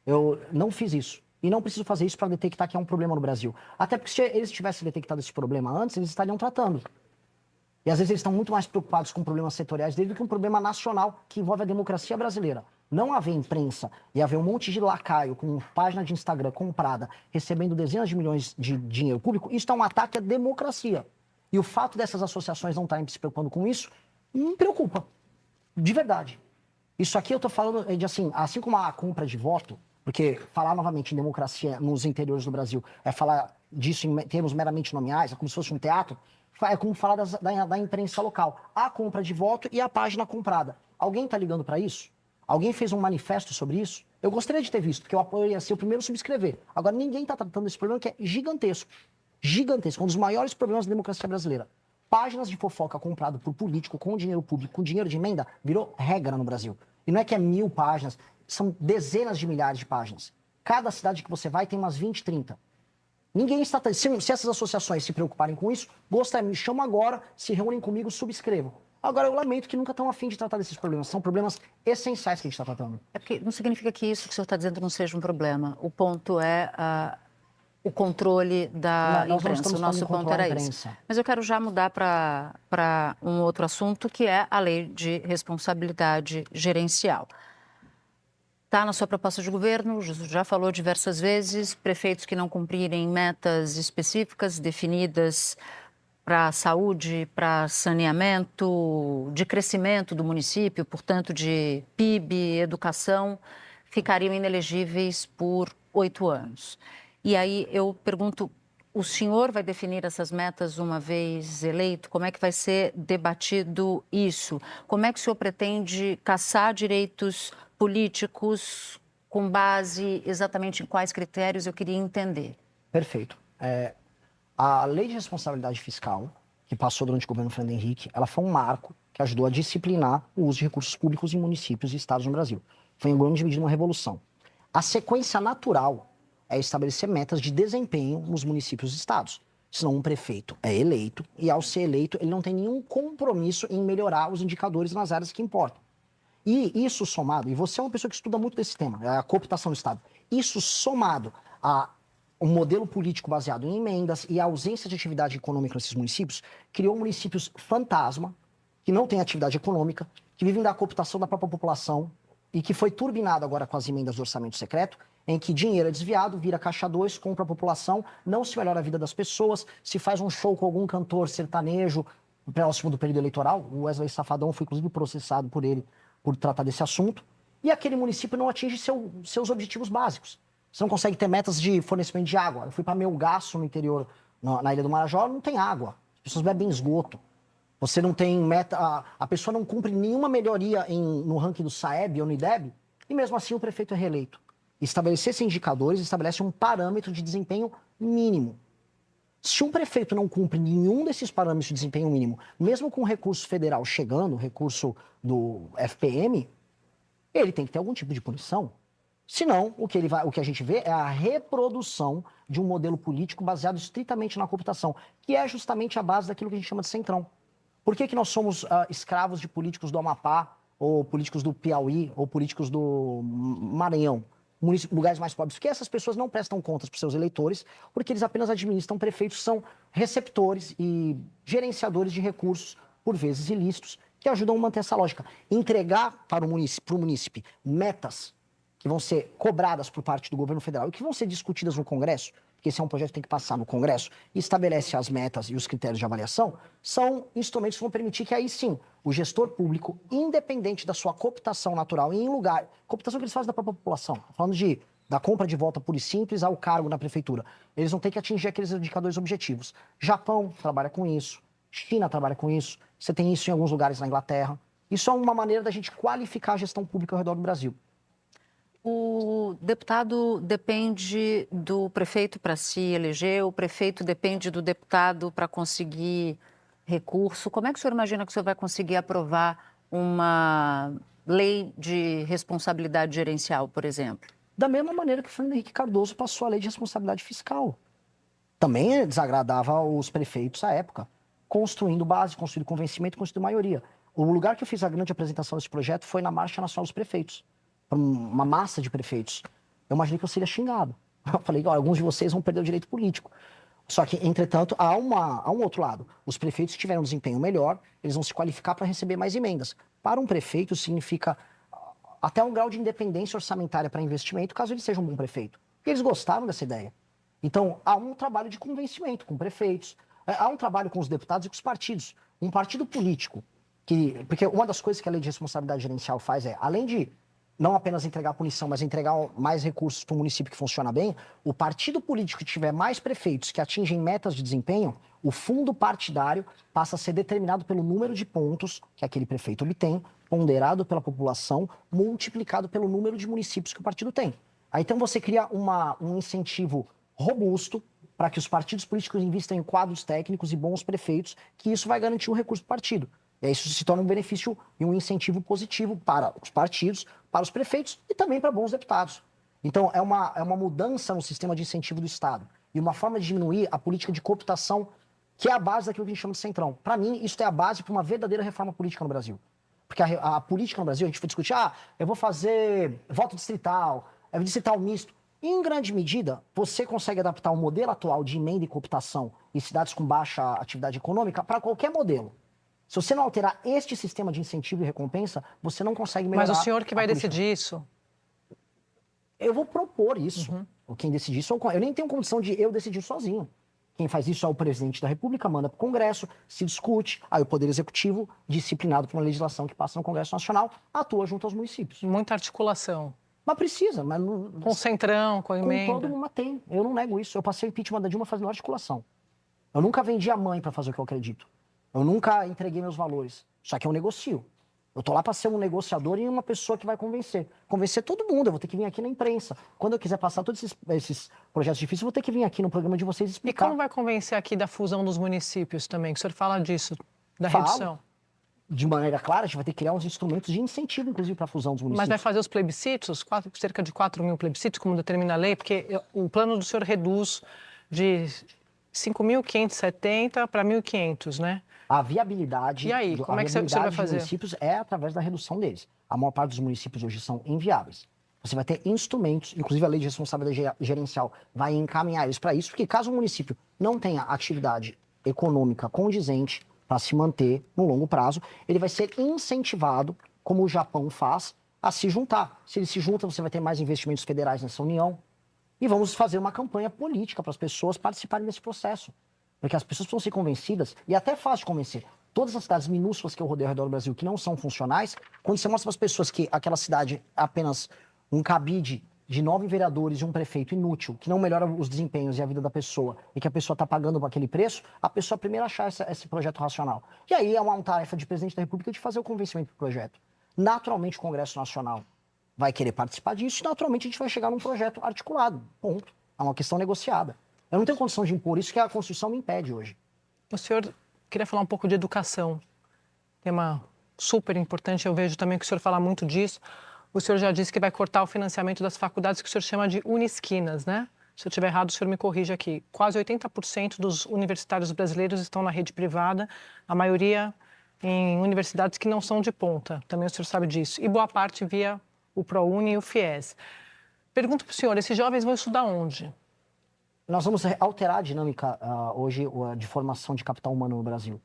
Eu não fiz isso. E não preciso fazer isso para detectar que é um problema no Brasil. Até porque se eles tivessem detectado esse problema antes, eles estariam tratando. E às vezes eles estão muito mais preocupados com problemas setoriais dele do que um problema nacional que envolve a democracia brasileira. Não haver imprensa e haver um monte de lacaio com página de Instagram comprada, recebendo dezenas de milhões de dinheiro público, isso é um ataque à democracia. E o fato dessas associações não estarem se preocupando com isso, me preocupa. De verdade. Isso aqui eu estou falando de assim como a compra de voto, porque falar novamente em democracia nos interiores do Brasil é falar disso em termos meramente nominais, é como se fosse um teatro, é como falar da imprensa local. A compra de voto e a página comprada. Alguém está ligando para isso? Alguém fez um manifesto sobre isso? Eu gostaria de ter visto, porque eu apoiaria ser o primeiro a subscrever. Agora, ninguém está tratando desse problema que é gigantesco. Gigantesco. Um dos maiores problemas da democracia brasileira. Páginas de fofoca comprado por político com dinheiro público, com dinheiro de emenda, virou regra no Brasil. E não é que é 1000 páginas, são dezenas de milhares de páginas. Cada cidade que você vai tem umas 20, 30. Ninguém está... Se essas associações se preocuparem com isso, me chamam agora, se reúnem comigo, subscrevam. Agora, eu lamento que nunca estão a fim de tratar desses problemas. São problemas essenciais que a gente está tratando. É porque não significa que isso que o senhor está dizendo não seja um problema. O ponto é o controle da imprensa. O nosso ponto era isso. Mas eu quero já mudar para um outro assunto, que é a lei de responsabilidade gerencial. Está na sua proposta de governo, já falou diversas vezes, prefeitos que não cumprirem metas específicas definidas para saúde, para saneamento, de crescimento do município, portanto de PIB, educação, ficariam inelegíveis por 8 anos. E aí eu pergunto, o senhor vai definir essas metas uma vez eleito? Como é que vai ser debatido isso? Como é que o senhor pretende caçar direitos políticos com base exatamente em quais critérios? Eu queria entender. Perfeito. A Lei de Responsabilidade Fiscal, que passou durante o governo Fernando Henrique, ela foi um marco que ajudou a disciplinar o uso de recursos públicos em municípios e estados no Brasil. Foi em grande medida uma revolução. A sequência natural é estabelecer metas de desempenho nos municípios e estados. Senão um prefeito é eleito e, ao ser eleito, ele não tem nenhum compromisso em melhorar os indicadores nas áreas que importam. E isso somado, e você é uma pessoa que estuda muito desse tema, a cooptação do Estado, isso somado a um modelo político baseado em emendas e a ausência de atividade econômica nesses municípios, criou municípios fantasma, que não têm atividade econômica, que vivem da cooptação da própria população e que foi turbinado agora com as emendas do orçamento secreto, em que dinheiro é desviado, vira caixa 2, compra a população, não se melhora a vida das pessoas, se faz um show com algum cantor sertanejo próximo do período eleitoral. O Wesley Safadão foi, inclusive, processado por ele por tratar desse assunto. E aquele município não atinge seus objetivos básicos. Você não consegue ter metas de fornecimento de água. Eu fui para Melgaço, no interior, na Ilha do Marajó, não tem água. As pessoas bebem esgoto. Você não tem meta... A pessoa não cumpre nenhuma melhoria no ranking do SAEB ou no IDEB, e mesmo assim o prefeito é reeleito. Estabelecer esses indicadores estabelece um parâmetro de desempenho mínimo. Se um prefeito não cumpre nenhum desses parâmetros de desempenho mínimo, mesmo com o recurso federal chegando, o recurso do FPM, ele tem que ter algum tipo de punição. Senão, o que a gente vê é a reprodução de um modelo político baseado estritamente na cooptação, que é justamente a base daquilo que a gente chama de centrão. Por que nós somos escravos de políticos do Amapá, ou políticos do Piauí, ou políticos do Maranhão? Lugares mais pobres, porque essas pessoas não prestam contas para os seus eleitores, porque eles apenas administram prefeitos, são receptores e gerenciadores de recursos, por vezes ilícitos, que ajudam a manter essa lógica. Entregar para o munícipe metas que vão ser cobradas por parte do governo federal e que vão ser discutidas no Congresso, porque esse é um projeto que tem que passar no Congresso, e estabelece as metas e os critérios de avaliação, são instrumentos que vão permitir que aí sim, o gestor público, independente da sua cooptação natural, em lugar... Cooptação que eles fazem da própria população, falando da compra de volta pura e simples ao cargo na prefeitura. Eles vão ter que atingir aqueles indicadores objetivos. Japão trabalha com isso, China trabalha com isso, você tem isso em alguns lugares na Inglaterra. Isso é uma maneira da gente qualificar a gestão pública ao redor do Brasil. O deputado depende do prefeito para se eleger, o prefeito depende do deputado para conseguir recurso. Como é que o senhor imagina que o senhor vai conseguir aprovar uma lei de responsabilidade gerencial, por exemplo? Da mesma maneira que o Fernando Henrique Cardoso passou a lei de responsabilidade fiscal. Também desagradava os prefeitos à época, construindo base, construindo convencimento, construindo maioria. O lugar que eu fiz a grande apresentação desse projeto foi na Marcha Nacional dos Prefeitos. Uma massa de prefeitos. Eu imaginei que eu seria xingado. Eu falei, alguns de vocês vão perder o direito político. Só que, entretanto, há um outro lado. Os prefeitos que tiverem um desempenho melhor, eles vão se qualificar para receber mais emendas. Para um prefeito, significa até um grau de independência orçamentária para investimento, caso ele seja um bom prefeito. E eles gostaram dessa ideia. Então, há um trabalho de convencimento com prefeitos, há um trabalho com os deputados e com os partidos. Um partido político, porque uma das coisas que a lei de responsabilidade gerencial faz é, além de não apenas entregar punição, mas entregar mais recursos para o município que funciona bem, o partido político que tiver mais prefeitos que atingem metas de desempenho, o fundo partidário passa a ser determinado pelo número de pontos que aquele prefeito obtém, ponderado pela população, multiplicado pelo número de municípios que o partido tem. Aí então você cria um incentivo robusto para que os partidos políticos investam em quadros técnicos e bons prefeitos, que isso vai garantir o recurso do partido. E aí isso se torna um benefício e um incentivo positivo para os partidos, para os prefeitos e também para bons deputados. Então, é uma mudança no sistema de incentivo do Estado e uma forma de diminuir a política de cooptação, que é a base daquilo que a gente chama de centrão. Para mim, isso é a base para uma verdadeira reforma política no Brasil. Porque a política no Brasil, a gente foi discutir, eu vou fazer voto distrital, distrital misto. Em grande medida, você consegue adaptar o modelo atual de emenda e cooptação em cidades com baixa atividade econômica para qualquer modelo. Se você não alterar este sistema de incentivo e recompensa, você não consegue melhorar. Mas o senhor que vai decidir isso? Eu vou propor isso. Ou quem decidir isso, eu nem tenho condição de eu decidir sozinho. Quem faz isso é o presidente da República, manda para o Congresso, se discute, aí o Poder Executivo, disciplinado por uma legislação que passa no Congresso Nacional, atua junto aos municípios. Muita articulação. Mas precisa, mas não... Com o Centrão, com a emenda. Com todo mundo tem. Eu não nego isso. Eu passei o impeachment da Dilma fazendo articulação. Eu nunca vendi a mãe para fazer o que eu acredito. Eu nunca entreguei meus valores. Só que eu negocio. Eu tô lá para ser um negociador e uma pessoa que vai convencer. Convencer todo mundo. Eu vou ter que vir aqui na imprensa. Quando eu quiser passar todos esses projetos difíceis, eu vou ter que vir aqui no programa de vocês explicar. E como vai convencer aqui da fusão dos municípios também? Que o senhor fala disso, da Falo. redução. De maneira clara, a gente vai ter que criar uns instrumentos de incentivo, inclusive, para a fusão dos municípios. Mas vai fazer os plebiscitos? Cerca de 4 mil plebiscitos, como determina a lei? Porque o plano do senhor reduz de 5.570 para 1.500, né? A viabilidade... E aí, como é que você vai fazer? Dos municípios é através da redução deles. A maior parte dos municípios hoje são inviáveis. Você vai ter instrumentos, inclusive a lei de responsabilidade gerencial vai encaminhar eles para isso, porque caso o município não tenha atividade econômica condizente para se manter no longo prazo, ele vai ser incentivado, como o Japão faz, a se juntar. Se ele se junta, você vai ter mais investimentos federais nessa união. E vamos fazer uma campanha política para as pessoas participarem desse processo. Porque as pessoas precisam ser convencidas, e até é fácil de convencer. Todas as cidades minúsculas que eu rodei ao redor do Brasil, que não são funcionais, quando você mostra para as pessoas que aquela cidade é apenas um cabide de 9 vereadores e um prefeito inútil, que não melhora os desempenhos e a vida da pessoa, e que a pessoa está pagando por aquele preço, a pessoa primeiro achar esse projeto racional. E aí é uma tarefa de presidente da República de fazer o convencimento do projeto. Naturalmente o Congresso Nacional vai querer participar disso, e naturalmente a gente vai chegar num projeto articulado. Ponto. É uma questão negociada. Eu não tenho condição de impor isso, que a Constituição me impede hoje. O senhor queria falar um pouco de educação. Tema super importante, eu vejo também que o senhor fala muito disso. O senhor já disse que vai cortar o financiamento das faculdades que o senhor chama de unisquinas, né? Se eu estiver errado, o senhor me corrige aqui. Quase 80% dos universitários brasileiros estão na rede privada, a maioria em universidades que não são de ponta. Também o senhor sabe disso. E boa parte via o ProUni e o FIES. Pergunto para o senhor, esses jovens vão estudar onde? Nós vamos alterar a dinâmica hoje de formação de capital humano no Brasil.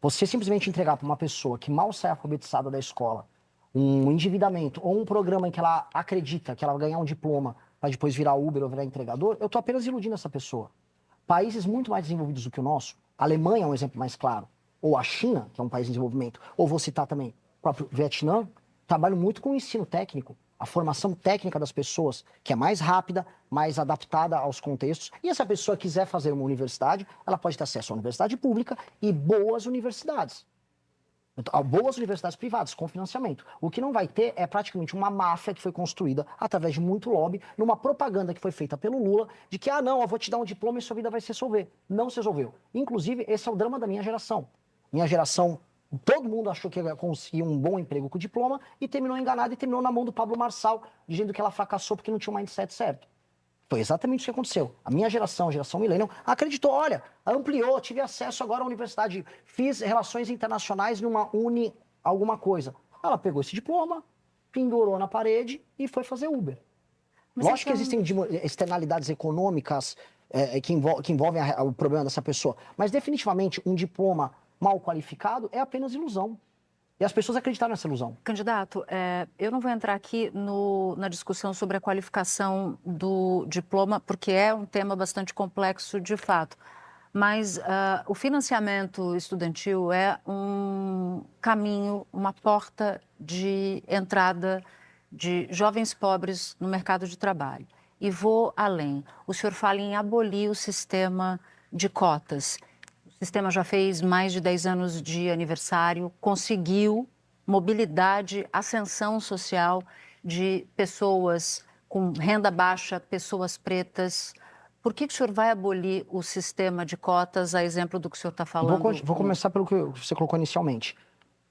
Você simplesmente entregar para uma pessoa que mal sai alfabetizada da escola um endividamento ou um programa em que ela acredita que ela vai ganhar um diploma para depois virar Uber ou virar entregador, eu estou apenas iludindo essa pessoa. Países muito mais desenvolvidos do que o nosso, a Alemanha é um exemplo mais claro, ou a China, que é um país em desenvolvimento, ou vou citar também o próprio Vietnã, trabalham muito com o ensino técnico. A formação técnica das pessoas, que é mais rápida, mais adaptada aos contextos. E se a pessoa quiser fazer uma universidade, ela pode ter acesso à universidade pública e boas universidades. Então, boas universidades privadas, com financiamento. O que não vai ter é praticamente uma máfia que foi construída através de muito lobby, numa propaganda que foi feita pelo Lula, de que, não, eu vou te dar um diploma e sua vida vai se resolver. Não se resolveu. Inclusive, esse é o drama da minha geração. Minha geração... Todo mundo achou que ia conseguir um bom emprego com o diploma e terminou enganado e terminou na mão do Pablo Marçal, dizendo que ela fracassou porque não tinha o mindset certo. Foi exatamente isso que aconteceu. A minha geração, a geração millennial, acreditou, olha, ampliou, tive acesso agora à universidade, fiz relações internacionais numa uni alguma coisa. Ela pegou esse diploma, pendurou na parede e foi fazer Uber. Mas lógico que existem externalidades econômicas que envolvem o problema dessa pessoa, mas definitivamente um diploma mal qualificado é apenas ilusão. E as pessoas acreditaram nessa ilusão. Candidato, eu não vou entrar aqui na discussão sobre a qualificação do diploma, porque é um tema bastante complexo de fato. Mas o financiamento estudantil é um caminho, uma porta de entrada de jovens pobres no mercado de trabalho. E vou além. O senhor fala em abolir o sistema de cotas. O sistema já fez mais de 10 anos de aniversário, conseguiu mobilidade, ascensão social de pessoas com renda baixa, pessoas pretas. Por que o senhor vai abolir o sistema de cotas, a exemplo do que o senhor está falando? Vou começar pelo que você colocou inicialmente.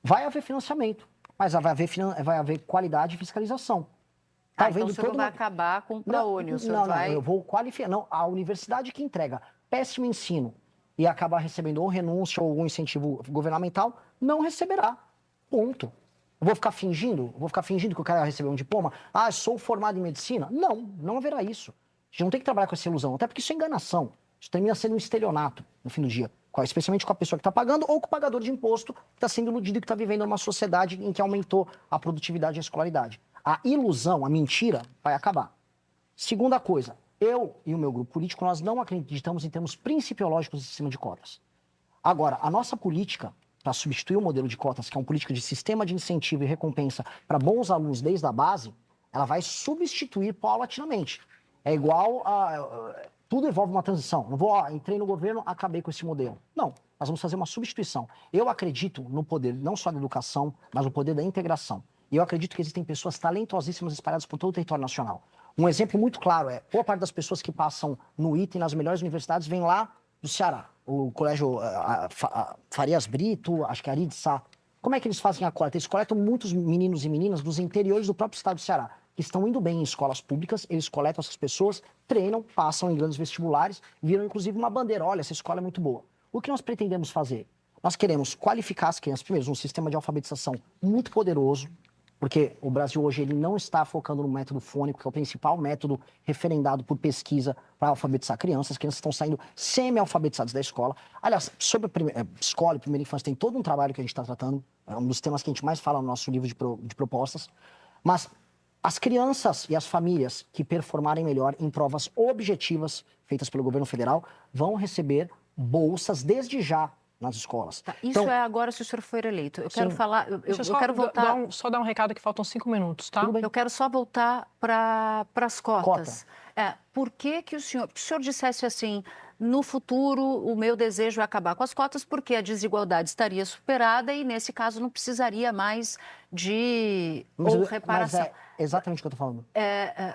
Vai haver financiamento, mas vai haver qualidade e fiscalização. Então o senhor não vai acabar com o ProUni, o senhor vai... Não, eu vou qualificar. Não, a universidade que entrega péssimo ensino e acabar recebendo ou renúncia ou algum incentivo governamental, não receberá. Ponto. Eu vou ficar fingindo? Vou ficar fingindo que o cara vai receber um diploma? Sou formado em medicina? Não haverá isso. A gente não tem que trabalhar com essa ilusão, até porque isso é enganação. Isso termina sendo um estelionato no fim do dia. Especialmente com a pessoa que está pagando ou com o pagador de imposto que está sendo iludido e que está vivendo numa sociedade em que aumentou a produtividade e a escolaridade. A ilusão, a mentira, vai acabar. Segunda coisa, eu e o meu grupo político, nós não acreditamos em termos principiológicos do sistema de cotas. Agora, a nossa política, para substituir o modelo de cotas, que é uma política de sistema de incentivo e recompensa para bons alunos desde a base, ela vai substituir paulatinamente. É igual a... Tudo envolve uma transição. Não vou, entrei no governo, acabei com esse modelo. Não, nós vamos fazer uma substituição. Eu acredito no poder não só da educação, mas no poder da integração. E eu acredito que existem pessoas talentosíssimas espalhadas por todo o território nacional. Um exemplo muito claro é, boa parte das pessoas que passam no ITA e nas melhores universidades vem lá do Ceará. O colégio Farias Brito, acho que é Ari de Sá. Como é que eles fazem a coleta? Eles coletam muitos meninos e meninas dos interiores do próprio estado do Ceará, que estão indo bem em escolas públicas, eles coletam essas pessoas, treinam, passam em grandes vestibulares, viram inclusive uma bandeira, olha, essa escola é muito boa. O que nós pretendemos fazer? Nós queremos qualificar as crianças, primeiro, um sistema de alfabetização muito poderoso, porque o Brasil hoje ele não está focando no método fônico, que é o principal método referendado por pesquisa para alfabetizar crianças. As crianças estão saindo semi-alfabetizadas da escola. Aliás, sobre a escola e primeira infância, tem todo um trabalho que a gente está tratando, é um dos temas que a gente mais fala no nosso livro de propostas. Mas as crianças e as famílias que performarem melhor em provas objetivas feitas pelo governo federal vão receber bolsas desde já nas escolas. Tá, isso então, é agora se o senhor for eleito. Eu quero falar... Eu quero voltar... Só dar um recado que faltam 5 minutos, tá? Eu quero só voltar para as cotas. Por que o senhor dissesse assim, no futuro o meu desejo é acabar com as cotas porque a desigualdade estaria superada e nesse caso não precisaria mais de reparação. Mas é exatamente o que eu estou falando.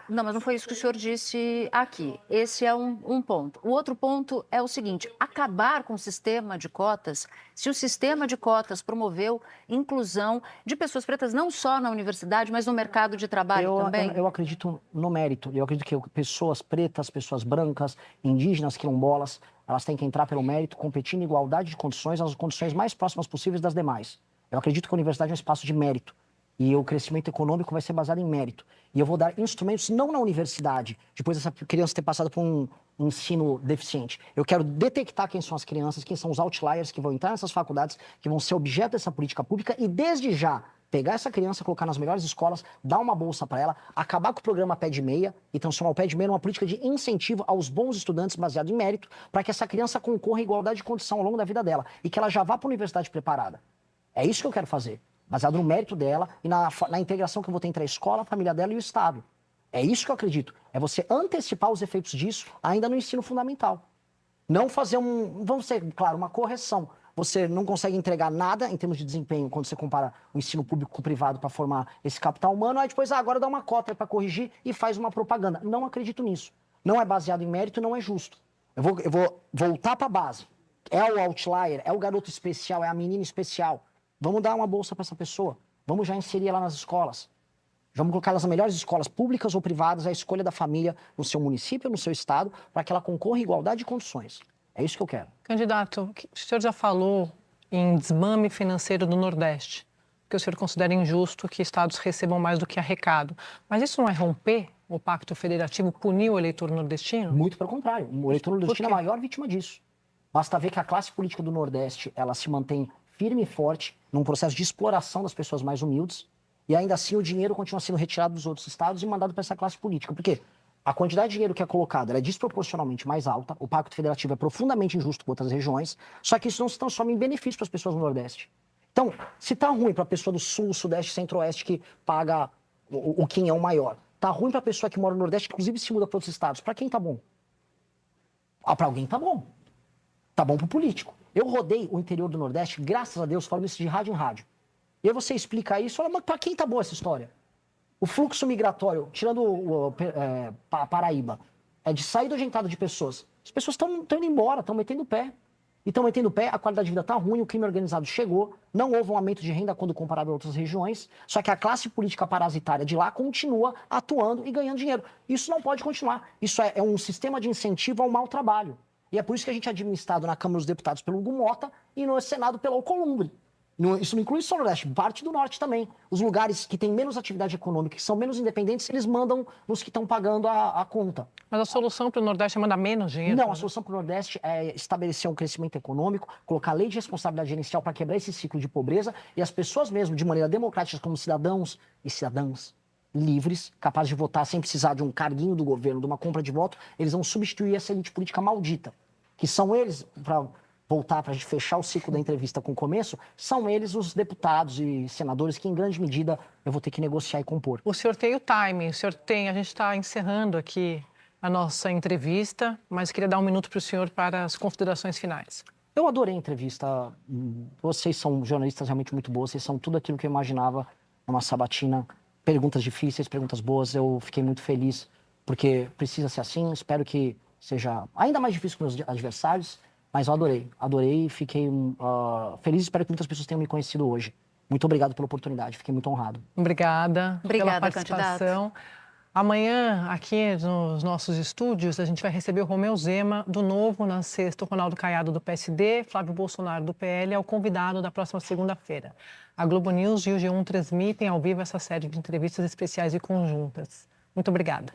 Não, mas não foi isso que o senhor disse aqui. Esse é um ponto. O outro ponto é o seguinte, acabar com o sistema de cotas, se o sistema de cotas promoveu inclusão de pessoas pretas não só na universidade, mas no mercado de trabalho também? Eu acredito no mérito. Eu acredito que pessoas pretas, pessoas brancas, indígenas, quilombolas, elas têm que entrar pelo mérito, competir em igualdade de condições, as condições mais próximas possíveis das demais. Eu acredito que a universidade é um espaço de mérito. E o crescimento econômico vai ser baseado em mérito. E eu vou dar instrumentos, não na universidade, depois dessa criança ter passado por um ensino deficiente. Eu quero detectar quem são as crianças, quem são os outliers que vão entrar nessas faculdades, que vão ser objeto dessa política pública e, desde já, pegar essa criança, colocar nas melhores escolas, dar uma bolsa para ela, acabar com o programa Pé de Meia e transformar o Pé de Meia numa política de incentivo aos bons estudantes baseado em mérito, para que essa criança concorra em igualdade de condição ao longo da vida dela e que ela já vá para a universidade preparada. É isso que eu quero fazer, baseado no mérito dela e na integração que eu vou ter entre a escola, a família dela e o Estado. É isso que eu acredito. É você antecipar os efeitos disso ainda no ensino fundamental. Não fazer vamos ser, claro, uma correção. Você não consegue entregar nada em termos de desempenho quando você compara o ensino público com o privado para formar esse capital humano, aí depois agora dá uma cota para corrigir e faz uma propaganda. Não acredito nisso. Não é baseado em mérito, não é justo. Eu vou voltar para a base. É o outlier, é o garoto especial, é a menina especial. Vamos dar uma bolsa para essa pessoa. Vamos já inserir ela nas escolas. Vamos colocar nas melhores escolas públicas ou privadas, a escolha da família no seu município, no seu estado, para que ela concorra em igualdade de condições. É isso que eu quero. Candidato, o senhor já falou em desmame financeiro do Nordeste, que o senhor considera injusto que estados recebam mais do que arrecado. Mas isso não é romper o pacto federativo, punir o eleitor nordestino? Muito pelo contrário. O eleitor nordestino é a maior vítima disso. Basta ver que a classe política do Nordeste, ela se mantém firme e forte num processo de exploração das pessoas mais humildes e ainda assim o dinheiro continua sendo retirado dos outros estados e mandado para essa classe política. Por quê? A quantidade de dinheiro que é colocada é desproporcionalmente mais alta, o pacto federativo é profundamente injusto com outras regiões, só que isso não se transforma em benefício para as pessoas do Nordeste. Então, se tá ruim para a pessoa do Sul, Sudeste, Centro-Oeste que paga o quinhão maior, tá ruim para a pessoa que mora no Nordeste, que inclusive se muda para outros estados, para quem tá bom? Para alguém tá bom. Tá bom pro político. Eu rodei o interior do Nordeste, graças a Deus, falando isso de rádio em rádio. E aí você explica isso, fala, mas para quem tá boa essa história? O fluxo migratório, tirando a Paraíba, é de saída agentada de pessoas. As pessoas estão indo embora, estão metendo o pé. E estão metendo o pé, a qualidade de vida está ruim, o crime organizado chegou, não houve um aumento de renda quando comparado a outras regiões, só que a classe política parasitária de lá continua atuando e ganhando dinheiro. Isso não pode continuar. Isso é um sistema de incentivo ao mau trabalho. E é por isso que a gente é administrado na Câmara dos Deputados pelo Hugo Mota e no Senado pelo Alcolumbre. Isso não inclui só o Nordeste, parte do Norte também. Os lugares que têm menos atividade econômica, que são menos independentes, eles mandam nos que estão pagando a conta. Mas a solução para o Nordeste é mandar menos dinheiro? Não, a solução para o Nordeste é estabelecer um crescimento econômico, colocar lei de responsabilidade gerencial para quebrar esse ciclo de pobreza e as pessoas mesmo, de maneira democrática, como cidadãos e cidadãs, livres, capazes de votar sem precisar de um carguinho do governo, de uma compra de voto, eles vão substituir essa elite política maldita, que são eles, para voltar, para a gente fechar o ciclo da entrevista com o começo, são eles os deputados e senadores que, em grande medida, eu vou ter que negociar e compor. O senhor tem o timing, a gente está encerrando aqui a nossa entrevista, mas queria dar um minuto para o senhor para as considerações finais. Eu adorei a entrevista. Vocês são jornalistas realmente muito boas. Vocês são tudo aquilo que eu imaginava numa sabatina. Perguntas difíceis, perguntas boas. Eu fiquei muito feliz, porque precisa ser assim. Espero que seja ainda mais difícil com meus adversários. Mas eu adorei. Adorei e fiquei feliz. Espero que muitas pessoas tenham me conhecido hoje. Muito obrigado pela oportunidade. Fiquei muito honrado. Obrigada pela Obrigada, participação. candidato. Amanhã, aqui nos nossos estúdios, a gente vai receber o Romeu Zema, do Novo, na sexta, o Ronaldo Caiado, do PSD, Flávio Bolsonaro, do PL, é o convidado da próxima segunda-feira. A Globo News e o G1 transmitem ao vivo essa série de entrevistas especiais e conjuntas. Muito obrigada.